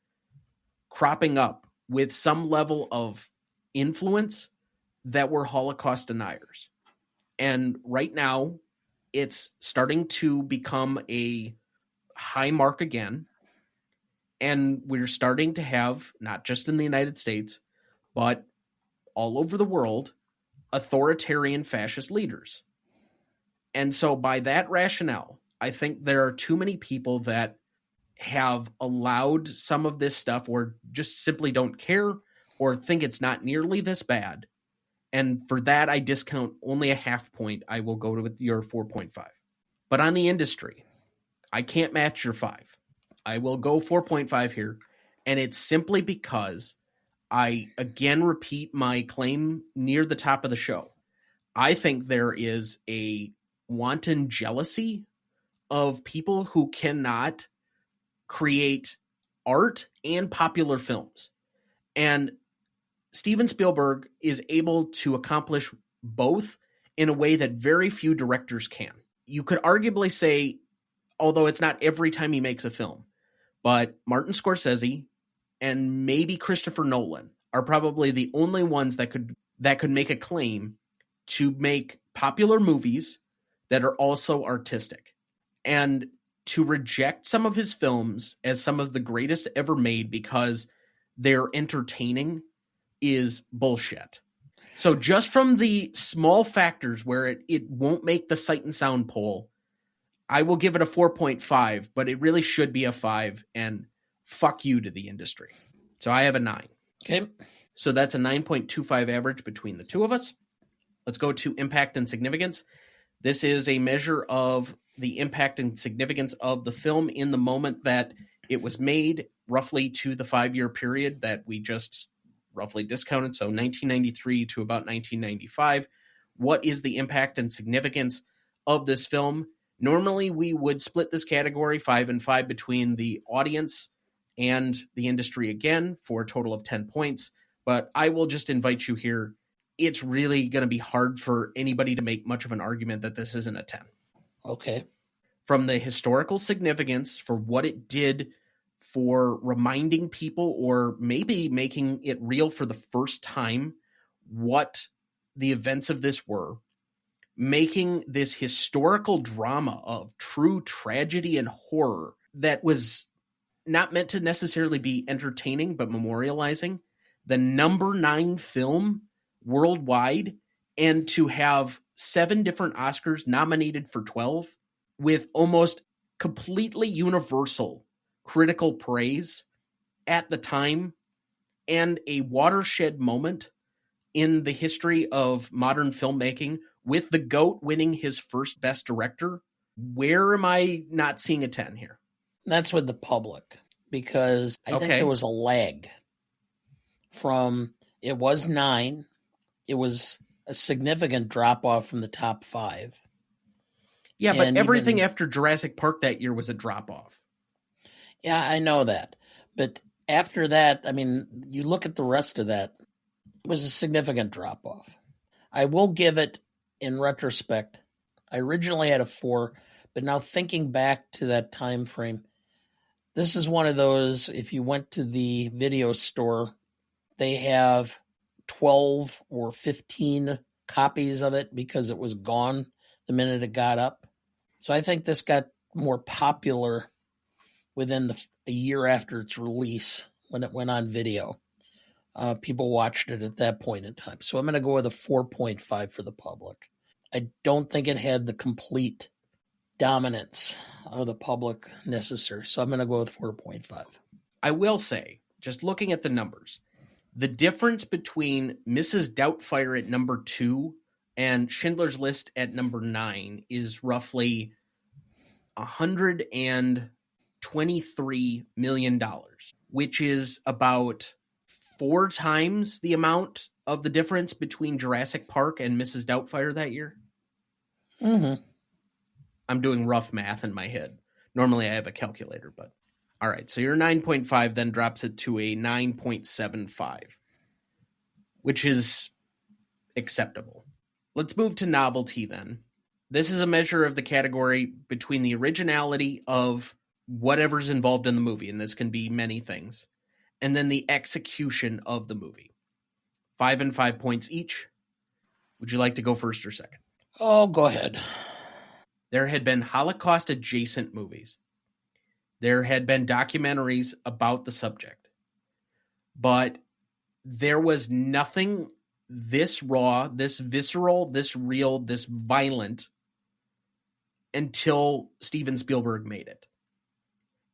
cropping up with some level of influence that were Holocaust deniers. And right now, it's starting to become a high mark again. And we're starting to have, not just in the United States, but all over the world, authoritarian fascist leaders. And so by that rationale, I think there are too many people that have allowed some of this stuff or just simply don't care or think it's not nearly this bad. And for that, I discount only a half point. I will go with your 4.5. But on the industry, I can't match your 5. I will go 4.5 here. And it's simply because I, again, repeat my claim near the top of the show. I think there is a wanton jealousy of people who cannot create art and popular films. And Steven Spielberg is able to accomplish both in a way that very few directors can. You could arguably say, although it's not every time he makes a film, but Martin Scorsese and maybe Christopher Nolan are probably the only ones that could make a claim to make popular movies that are also artistic. And to reject some of his films as some of the greatest ever made because they're entertaining is bullshit. So just from the small factors where it won't make the Sight and Sound poll, I will give it a 4.5, but it really should be a 5, and fuck you to the industry. So I have a 9. Okay. So that's a 9.25 average between the two of us. Let's go to impact and significance. This is a measure of the impact and significance of the film in the moment that it was made, roughly to the 5-year period that we just roughly discounted. So 1993 to about 1995. What is the impact and significance of this film? Normally, we would split this category 5 and 5 between the audience and the industry again for a total of 10 points. But I will just invite you here. It's really going to be hard for anybody to make much of an argument that this isn't a 10. Okay. From the historical significance for what it did for reminding people or maybe making it real for the first time what the events of this were, making this historical drama of true tragedy and horror that was not meant to necessarily be entertaining, but memorializing the number 9 film worldwide, and to have 7 different Oscars nominated for 12 with almost completely universal critical praise at the time, and a watershed moment in the history of modern filmmaking with the GOAT winning his first Best Director. Where am I not seeing a 10 here? That's with the public, because I think there was a lag from It was 9. It was a significant drop-off from the top 5. Yeah, but And everything even- after Jurassic Park that year was a drop-off. Yeah, I know that. But after that, I mean, you look at the rest of that, it was a significant drop-off. I will give it, in retrospect, I originally had a 4, but now thinking back to that time frame, this is one of those, if you went to the video store, they have 12 or 15 copies of it because it was gone the minute it got up. So I think this got more popular within a year after its release when it went on video. People watched it at that point in time. So I'm going to go with a 4.5 for the public. I don't think it had the complete dominance of the public necessary. So I'm going to go with 4.5. I will say, just looking at the numbers, the difference between Mrs. Doubtfire at number 2 and Schindler's List at number 9 is roughly $123 million, which is about 4 times the amount of the difference between Jurassic Park and Mrs. Doubtfire that year. Mm-hmm. I'm doing rough math in my head. Normally I have a calculator, but all right. So your 9.5 then drops it to a 9.75, which is acceptable. Let's move to novelty then. This is a measure of the category between the originality of whatever's involved in the movie, and this can be many things, and then the execution of the movie. 5 and 5 points each. Would you like to go first or second? Oh, go ahead. There had been Holocaust-adjacent movies. There had been documentaries about the subject. But there was nothing this raw, this visceral, this real, this violent until Steven Spielberg made it.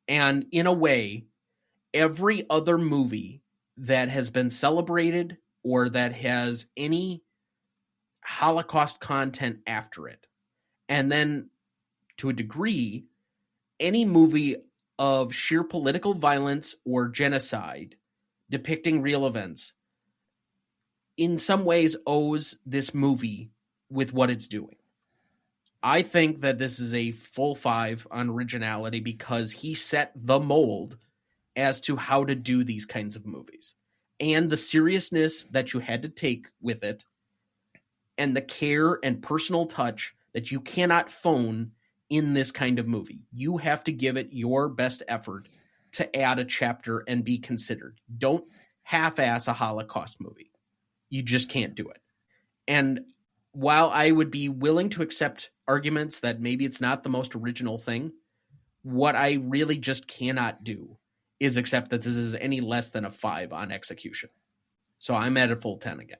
And in a way, every other movie that has been celebrated or that has any Holocaust content after it, and then to a degree, any movie of sheer political violence or genocide depicting real events in some ways owes this movie with what it's doing. I think that this is a full 5 on originality because he set the mold as to how to do these kinds of movies and the seriousness that you had to take with it and the care and personal touch that you cannot phone in this kind of movie. You have to give it your best effort to add a chapter and be considered. Don't half-ass a Holocaust movie. You just can't do it. And while I would be willing to accept arguments that maybe it's not the most original thing, what I really just cannot do is accept that this is any less than a 5 on execution. So I'm at a full 10 again.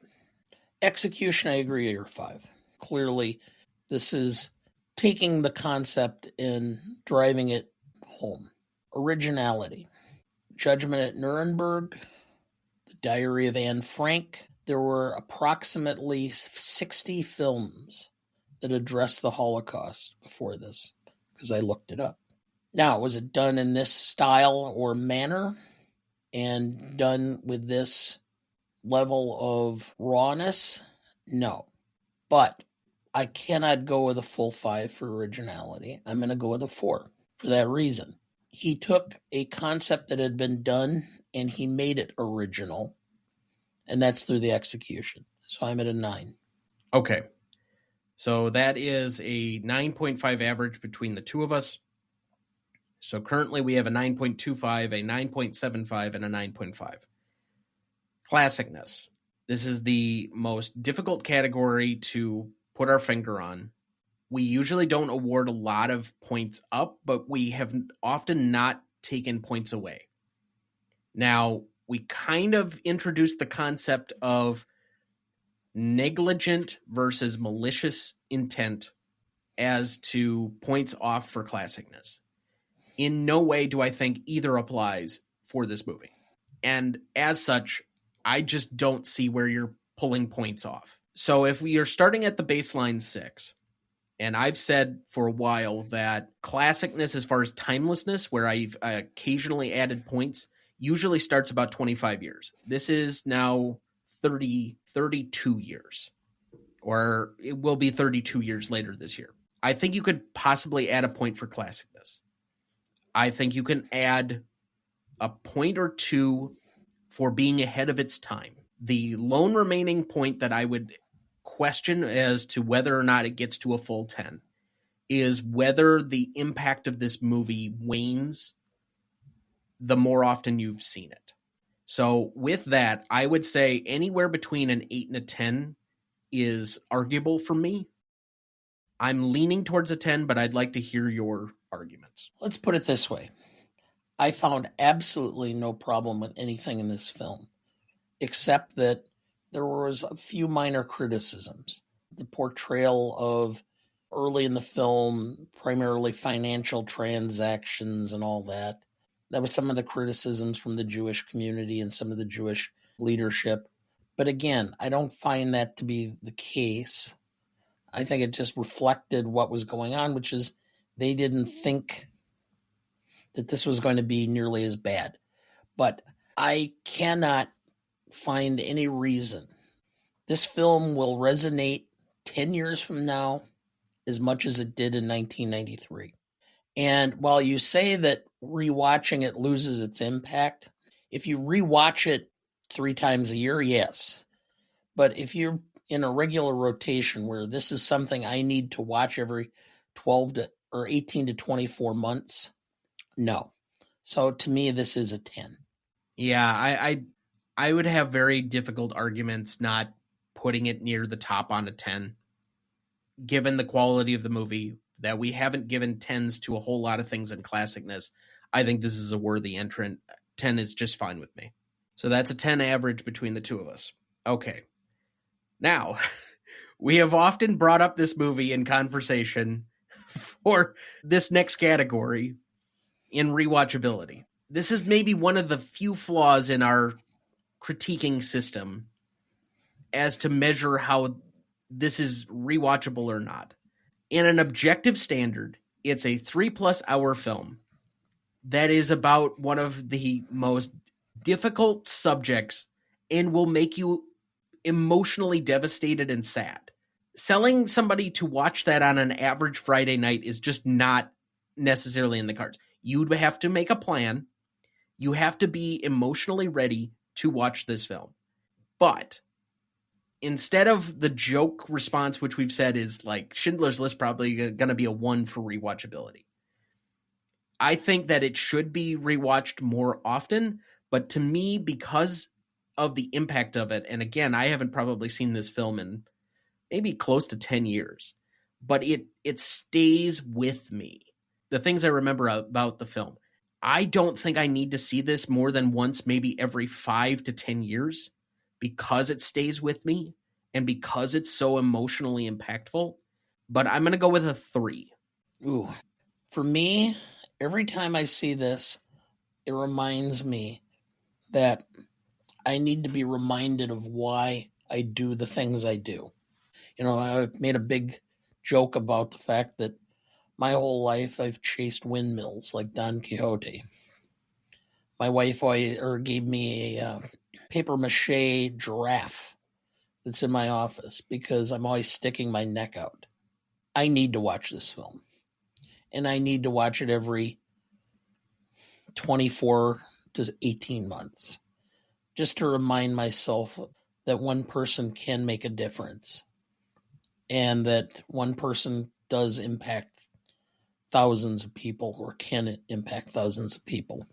Execution, I agree, you're 5. Clearly, this is taking the concept and driving it home. Originality. Judgment at Nuremberg. The Diary of Anne Frank. There were approximately 60 films that addressed the Holocaust before this, because I looked it up. Now, was it done in this style or manner and done with this level of rawness? No. But I cannot go with a full 5 for originality. I'm going to go with a 4 for that reason. He took a concept that had been done and he made it original, and that's through the execution. So I'm at a 9. Okay. So that is a 9.5 average between the two of us. So currently we have a 9.25, a 9.75, and a 9.5. Classicness. This is the most difficult category to put our finger on. We usually don't award a lot of points up, but we have often not taken points away. Now, we kind of introduced the concept of negligent versus malicious intent as to points off for classicness. In no way do I think either applies for this movie. And as such, I just don't see where you're pulling points off. So if you're starting at the baseline 6, and I've said for a while that classicness as far as timelessness, where I've occasionally added points, usually starts about 25 years. This is now 32 years, or it will be 32 years later this year. I think you could possibly add a point for classicness. I think you can add a point or two for being ahead of its time. The lone remaining point that I would question as to whether or not it gets to a full 10 is whether the impact of this movie wanes the more often you've seen it. So with that, I would say anywhere between an 8 and a 10 is arguable for me. I'm leaning towards a 10, but I'd like to hear your arguments. Let's put it this way. I found absolutely no problem with anything in this film, except that there was a few minor criticisms. The portrayal of early in the film, primarily financial transactions and all that. That was some of the criticisms from the Jewish community and some of the Jewish leadership. But again, I don't find that to be the case. I think it just reflected what was going on, which is they didn't think that this was going to be nearly as bad. But I cannot find any reason. This film will resonate 10 years from now as much as it did in 1993. And while you say that rewatching it loses its impact, if you rewatch it 3 times a year, yes. But if you're in a regular rotation where this is something I need to watch every 18 to 24 months, no. So to me, this is a 10. Yeah, I would have very difficult arguments not putting it near the top on a 10, given the quality of the movie, that we haven't given 10s to a whole lot of things in classicness. I think this is a worthy entrant. 10 is just fine with me. So that's a 10 average between the two of us. Okay. Now, we have often brought up this movie in conversation for this next category in rewatchability. This is maybe one of the few flaws in our critiquing system as to measure how this is rewatchable or not. In an objective standard, it's a 3+ hour film that is about one of the most difficult subjects and will make you emotionally devastated and sad. Selling somebody to watch that on an average Friday night is just not necessarily in the cards. You'd have to make a plan. You have to be emotionally ready to watch this film. But instead of the joke response, which we've said is like Schindler's List probably going to be a 1 for rewatchability, I think that it should be rewatched more often. But to me, because of the impact of it, and again, I haven't probably seen this film in maybe close to 10 years, but it stays with me. The things I remember about the film, I don't think I need to see this more than once, maybe every 5 to 10 years, because it stays with me and because it's so emotionally impactful. But I'm going to go with a 3. Ooh. For me, every time I see this, it reminds me that I need to be reminded of why I do the things I do. You know, I've made a big joke about the fact that my whole life I've chased windmills like Don Quixote. My wife gave me a paper mache giraffe that's in my office because I'm always sticking my neck out. I need to watch this film. And I need to watch it every 24 to 18 months. Just to remind myself that one person can make a difference. And that one person does impact thousands of people, or can impact thousands of people.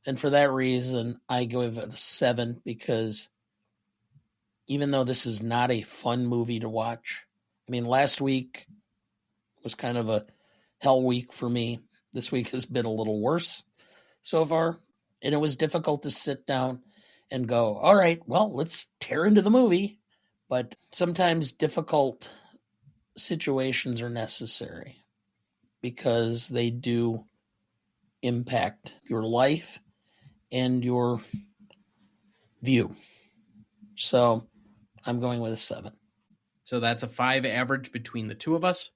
And for that reason, I give it a 7, because even though this is not a fun movie to watch, I mean, last week was kind of a hell week for me. This week has been a little worse so far. And it was difficult to sit down and go, all right, well, let's tear into the movie. But sometimes difficult situations are necessary because they do impact your life and your view. So I'm going with a 7. So that's a 5 average between the two of us.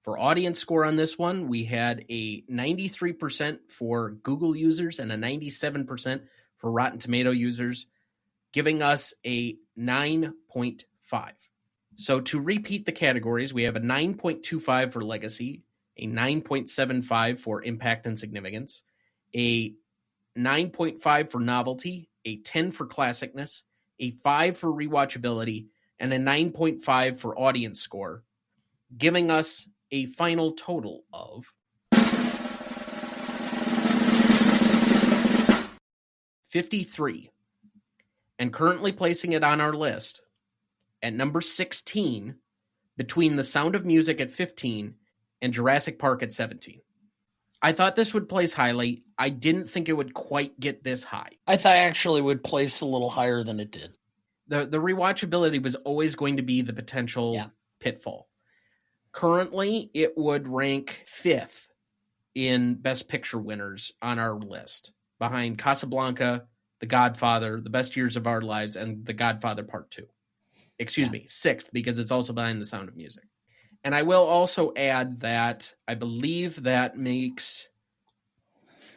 For audience score on this one, we had a 93% for Google users and a 97% for Rotten Tomato users, giving us a 9.5. So to repeat the categories, we have a 9.25 for legacy, a 9.75 for impact and significance, a 9.5 for novelty, a 10 for classicness, a 5 for rewatchability, and a 9.5 for audience score, giving us a final total of 53. And currently placing it on our list at number 16, between The Sound of Music at 15 and Jurassic Park at 17. I thought this would place highly. I didn't think it would quite get this high. I thought actually would place a little higher than it did. The rewatchability was always going to be the potential pitfall. Currently, it would rank 5th in Best Picture winners on our list, behind Casablanca, The Godfather, The Best Years of Our Lives, and The Godfather Part 2. Excuse me, 6th, because it's also behind The Sound of Music. And I will also add that I believe that makes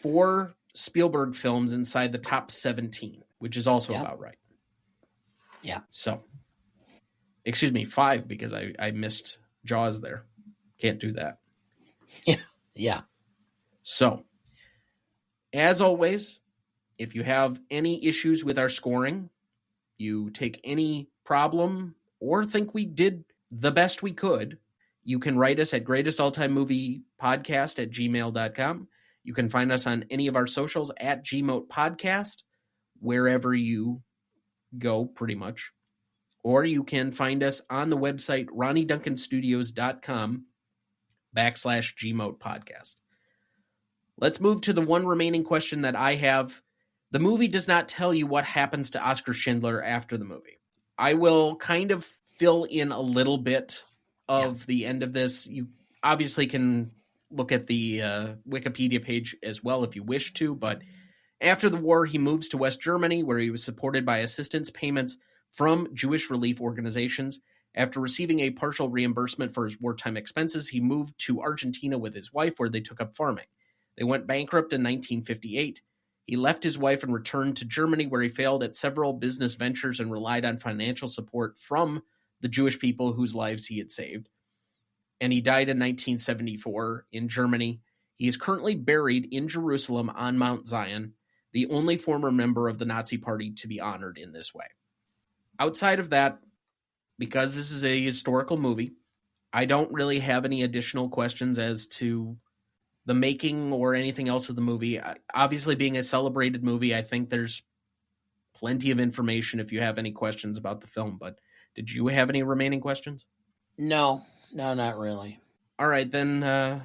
4 Spielberg films inside the top 17, which is also about right. Yeah. So, excuse me, 5, because I missed Jaws there. Can't do that. Yeah. So, as always, if you have any issues with our scoring, you take any problem or think we did the best we could, you can write us at greatestaltimemoviepodcast@gmail.com. You can find us on any of our socials at gmotepodcast, wherever you go, pretty much. Or you can find us on the website ronnieduncanstudios.com/gmotepodcast. Let's move to the one remaining question that I have. The movie does not tell you what happens to Oskar Schindler after the movie. I will kind of fill in a little bit of the end of this. You obviously can look at the Wikipedia page as well if you wish to, but after the war, he moves to West Germany, where he was supported by assistance payments from Jewish relief organizations. After receiving a partial reimbursement for his wartime expenses, he moved to Argentina with his wife, where they took up farming. They went bankrupt in 1958. He left his wife and returned to Germany, where he failed at several business ventures and relied on financial support from the Jewish people whose lives he had saved. And he died in 1974 in Germany. He is currently buried in Jerusalem on Mount Zion, the only former member of the Nazi Party to be honored in this way. Outside of that, because this is a historical movie, I don't really have any additional questions as to the making or anything else of the movie. Obviously, being a celebrated movie, I think there's plenty of information if you have any questions about the film. But did you have any remaining questions? No, not really. All right, then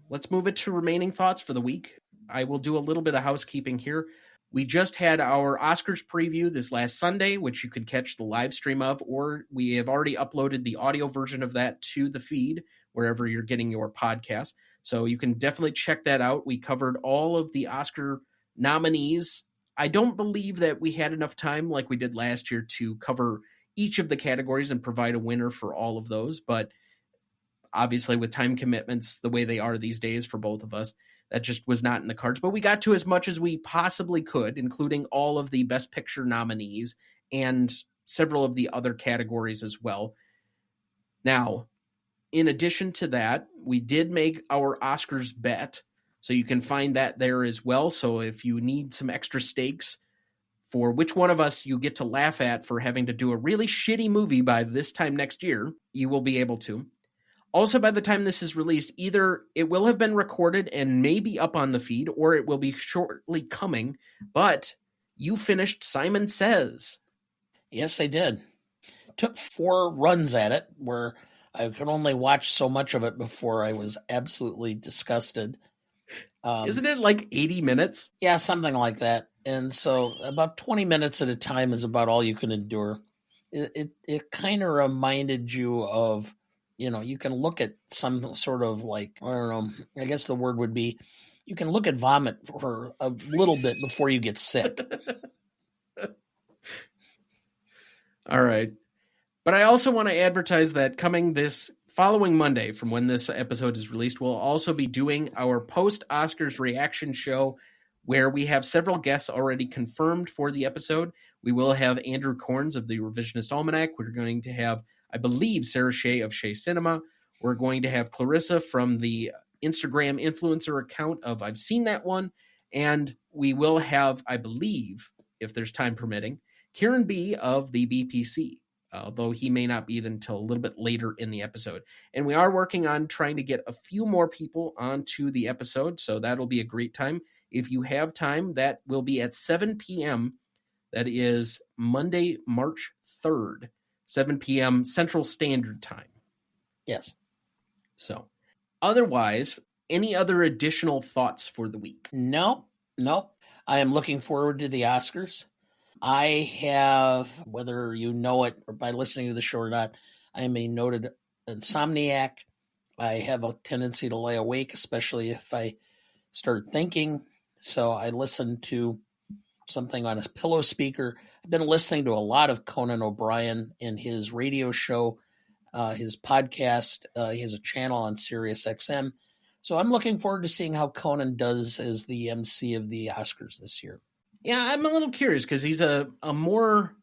let's move it to remaining thoughts for the week. I will do a little bit of housekeeping here. We just had our Oscars preview this last Sunday, which you could catch the live stream of, or we have already uploaded the audio version of that to the feed, wherever you're getting your podcast. So you can definitely check that out. We covered all of the Oscar nominees. I don't believe that we had enough time like we did last year to cover each of the categories and provide a winner for all of those. But obviously with time commitments the way they are these days for both of us, that just was not in the cards. But we got to as much as we possibly could, including all of the Best Picture nominees and several of the other categories as well. Now, in addition to that, we did make our Oscars bet, so you can find that there as well. So if you need some extra stakes for which one of us you get to laugh at for having to do a really shitty movie by this time next year, you will be able to. Also, by the time this is released, either it will have been recorded and maybe up on the feed, or it will be shortly coming. But you finished Simon Says. Yes, I did. Took 4 runs at it, where I could only watch so much of it before I was absolutely disgusted. Isn't it like 80 minutes? Yeah, something like that. And so about 20 minutes at a time is about all you can endure. It kind of reminded you of, you can look at some sort of like, I don't know, I guess the word would be, you can look at vomit for a little bit before you get sick. All right. But I also want to advertise that coming this following Monday from when this episode is released, we'll also be doing our post-Oscars reaction show where we have several guests already confirmed for the episode. We will have Andrew Corns of the Revisionist Almanac. We're going to have, I believe, Sarah Shea of Shea Cinema. We're going to have Clarissa from the Instagram influencer account of I've Seen That One. And we will have, I believe, if there's time permitting, Kieran B. of the BPC, although he may not be until a little bit later in the episode. And we are working on trying to get a few more people onto the episode, so that'll be a great time. If you have time, that will be at 7 p.m. That is Monday, March 3rd, 7 p.m. Central Standard Time. Yes. So, otherwise, any other additional thoughts for the week? No. I am looking forward to the Oscars. I have, whether you know it or by listening to the show or not, I am a noted insomniac. I have a tendency to lay awake, especially if I start thinking. So I listen to something on a pillow speaker. I've been listening to a lot of Conan O'Brien in his radio show, his podcast. He has a channel on Sirius XM. So I'm looking forward to seeing how Conan does as the MC of the Oscars this year. Yeah, I'm a little curious because he's a more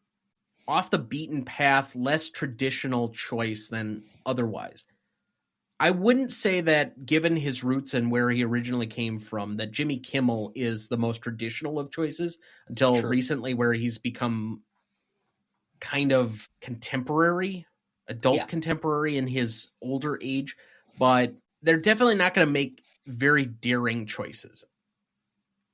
off the beaten path, less traditional choice than otherwise. I wouldn't say that, given his roots and where he originally came from, that Jimmy Kimmel is the most traditional of choices until recently, where he's become kind of contemporary, adult contemporary in his older age. But they're definitely not going to make very daring choices.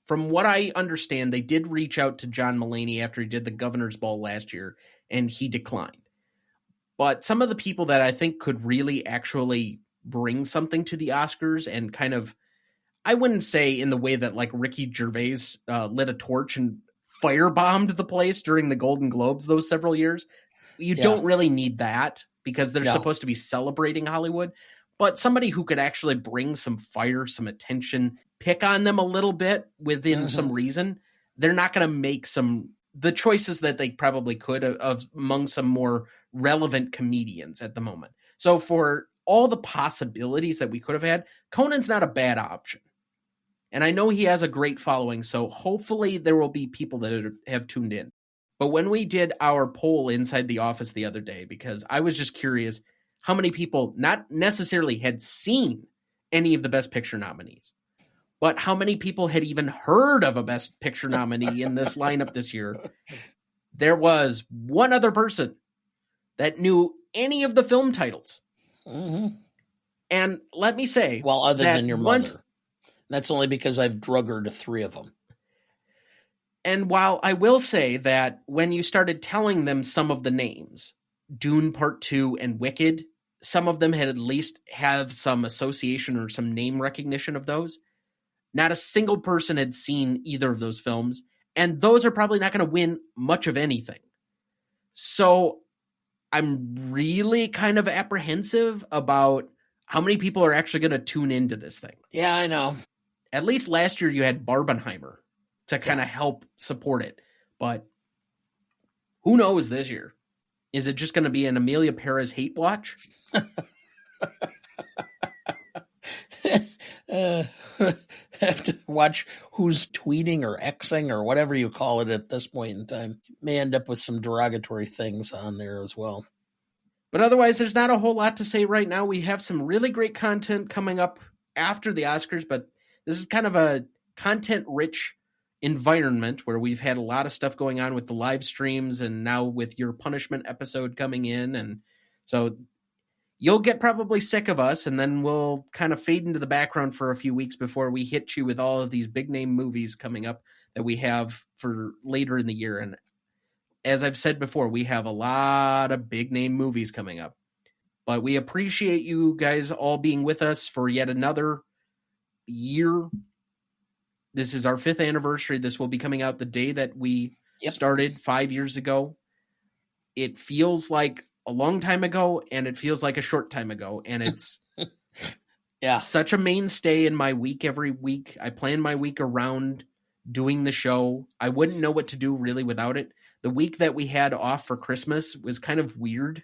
From what I understand, they did reach out to John Mulaney after he did the Governor's Ball last year, and he declined. But some of the people that I think could really actually bring something to the Oscars and kind of, I wouldn't say in the way that like Ricky Gervais lit a torch and firebombed the place during the Golden Globes those several years. You don't really need that because they're supposed to be celebrating Hollywood. But somebody who could actually bring some fire, some attention, pick on them a little bit within some reason, they're not going to make the choices that they probably could of among some more relevant comedians at the moment. So for all the possibilities that we could have had, Conan's not a bad option. And I know he has a great following, so hopefully there will be people that have tuned in. But when we did our poll inside the office the other day, because I was just curious how many people not necessarily had seen any of the Best Picture nominees, but how many people had even heard of a Best Picture nominee in this lineup this year. There was one other person that knew any of the film titles. Mm-hmm. And let me say... Well, other than your mother. That's only because I've drug her to 3 of them. And while I will say that when you started telling them some of the names, Dune Part 2 and Wicked, some of them had at least have some association or some name recognition of those. Not a single person had seen either of those films, and those are probably not going to win much of anything. So I'm really kind of apprehensive about how many people are actually going to tune into this thing. Yeah, I know. At least last year you had Barbenheimer to kind of help support it. But who knows this year? Is it just going to be an Amelia Perez hate watch? Have to watch who's tweeting or Xing or whatever you call it at this point in time. May end up with some derogatory things on there as well. But otherwise, there's not a whole lot to say right now. We have some really great content coming up after the Oscars, but this is kind of a content-rich environment where we've had a lot of stuff going on with the live streams and now with your punishment episode coming in. And so you'll get probably sick of us, and then we'll kind of fade into the background for a few weeks before we hit you with all of these big name movies coming up that we have for later in the year. And as I've said before, we have a lot of big name movies coming up, but we appreciate you guys all being with us for yet another year. This is our 5th anniversary. This will be coming out the day that we started 5 years ago. It feels like a long time ago, and it feels like a short time ago, and it's such a mainstay in my week every week. I plan my week around doing the show. I wouldn't know what to do really without it. The week that we had off for Christmas was kind of weird,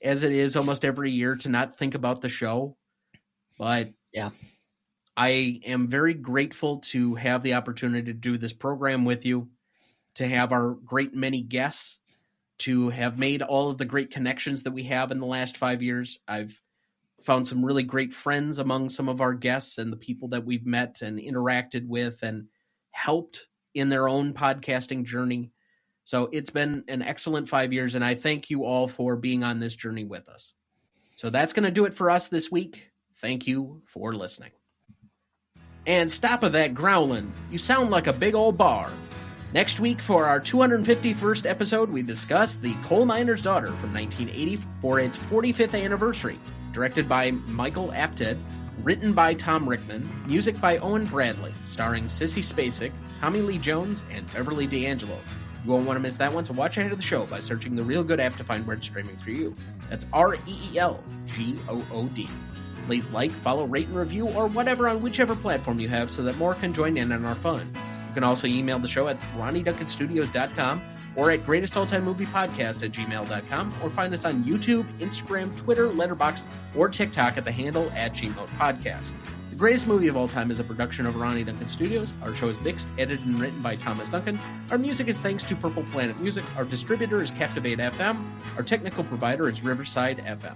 as it is almost every year, to not think about the show. But I am very grateful to have the opportunity to do this program with you, to have our great many guests, to have made all of the great connections that we have in the last 5 years. I've found some really great friends among some of our guests and the people that we've met and interacted with and helped in their own podcasting journey. So it's been an excellent 5 years, and I thank you all for being on this journey with us. So that's going to do it for us this week. Thank you for listening. And stop of that growling. You sound like a big old bar. Next week, for our 251st episode, we discuss The Coal Miner's Daughter from 1980 for its 45th anniversary. Directed by Michael Apted, written by Tom Rickman, music by Owen Bradley, starring Sissy Spacek, Tommy Lee Jones, and Beverly D'Angelo. You won't want to miss that one, so watch ahead of the show by searching the Real Good app to find where it's streaming for you. That's REELGOOD. Please like, follow, rate, and review, or whatever on whichever platform you have so that more can join in on our fun. You can also email the show at RonnieDuncanStudios.com or at greatestaltimemoviepodcast@gmail.com, or find us on YouTube, Instagram, Twitter, Letterboxd, or TikTok at the handle @GModePodcast. The Greatest Movie of All Time is a production of Ronnie Duncan Studios. Our show is mixed, edited, and written by Thomas Duncan. Our music is thanks to Purple Planet Music. Our distributor is Captivate FM. Our technical provider is Riverside FM.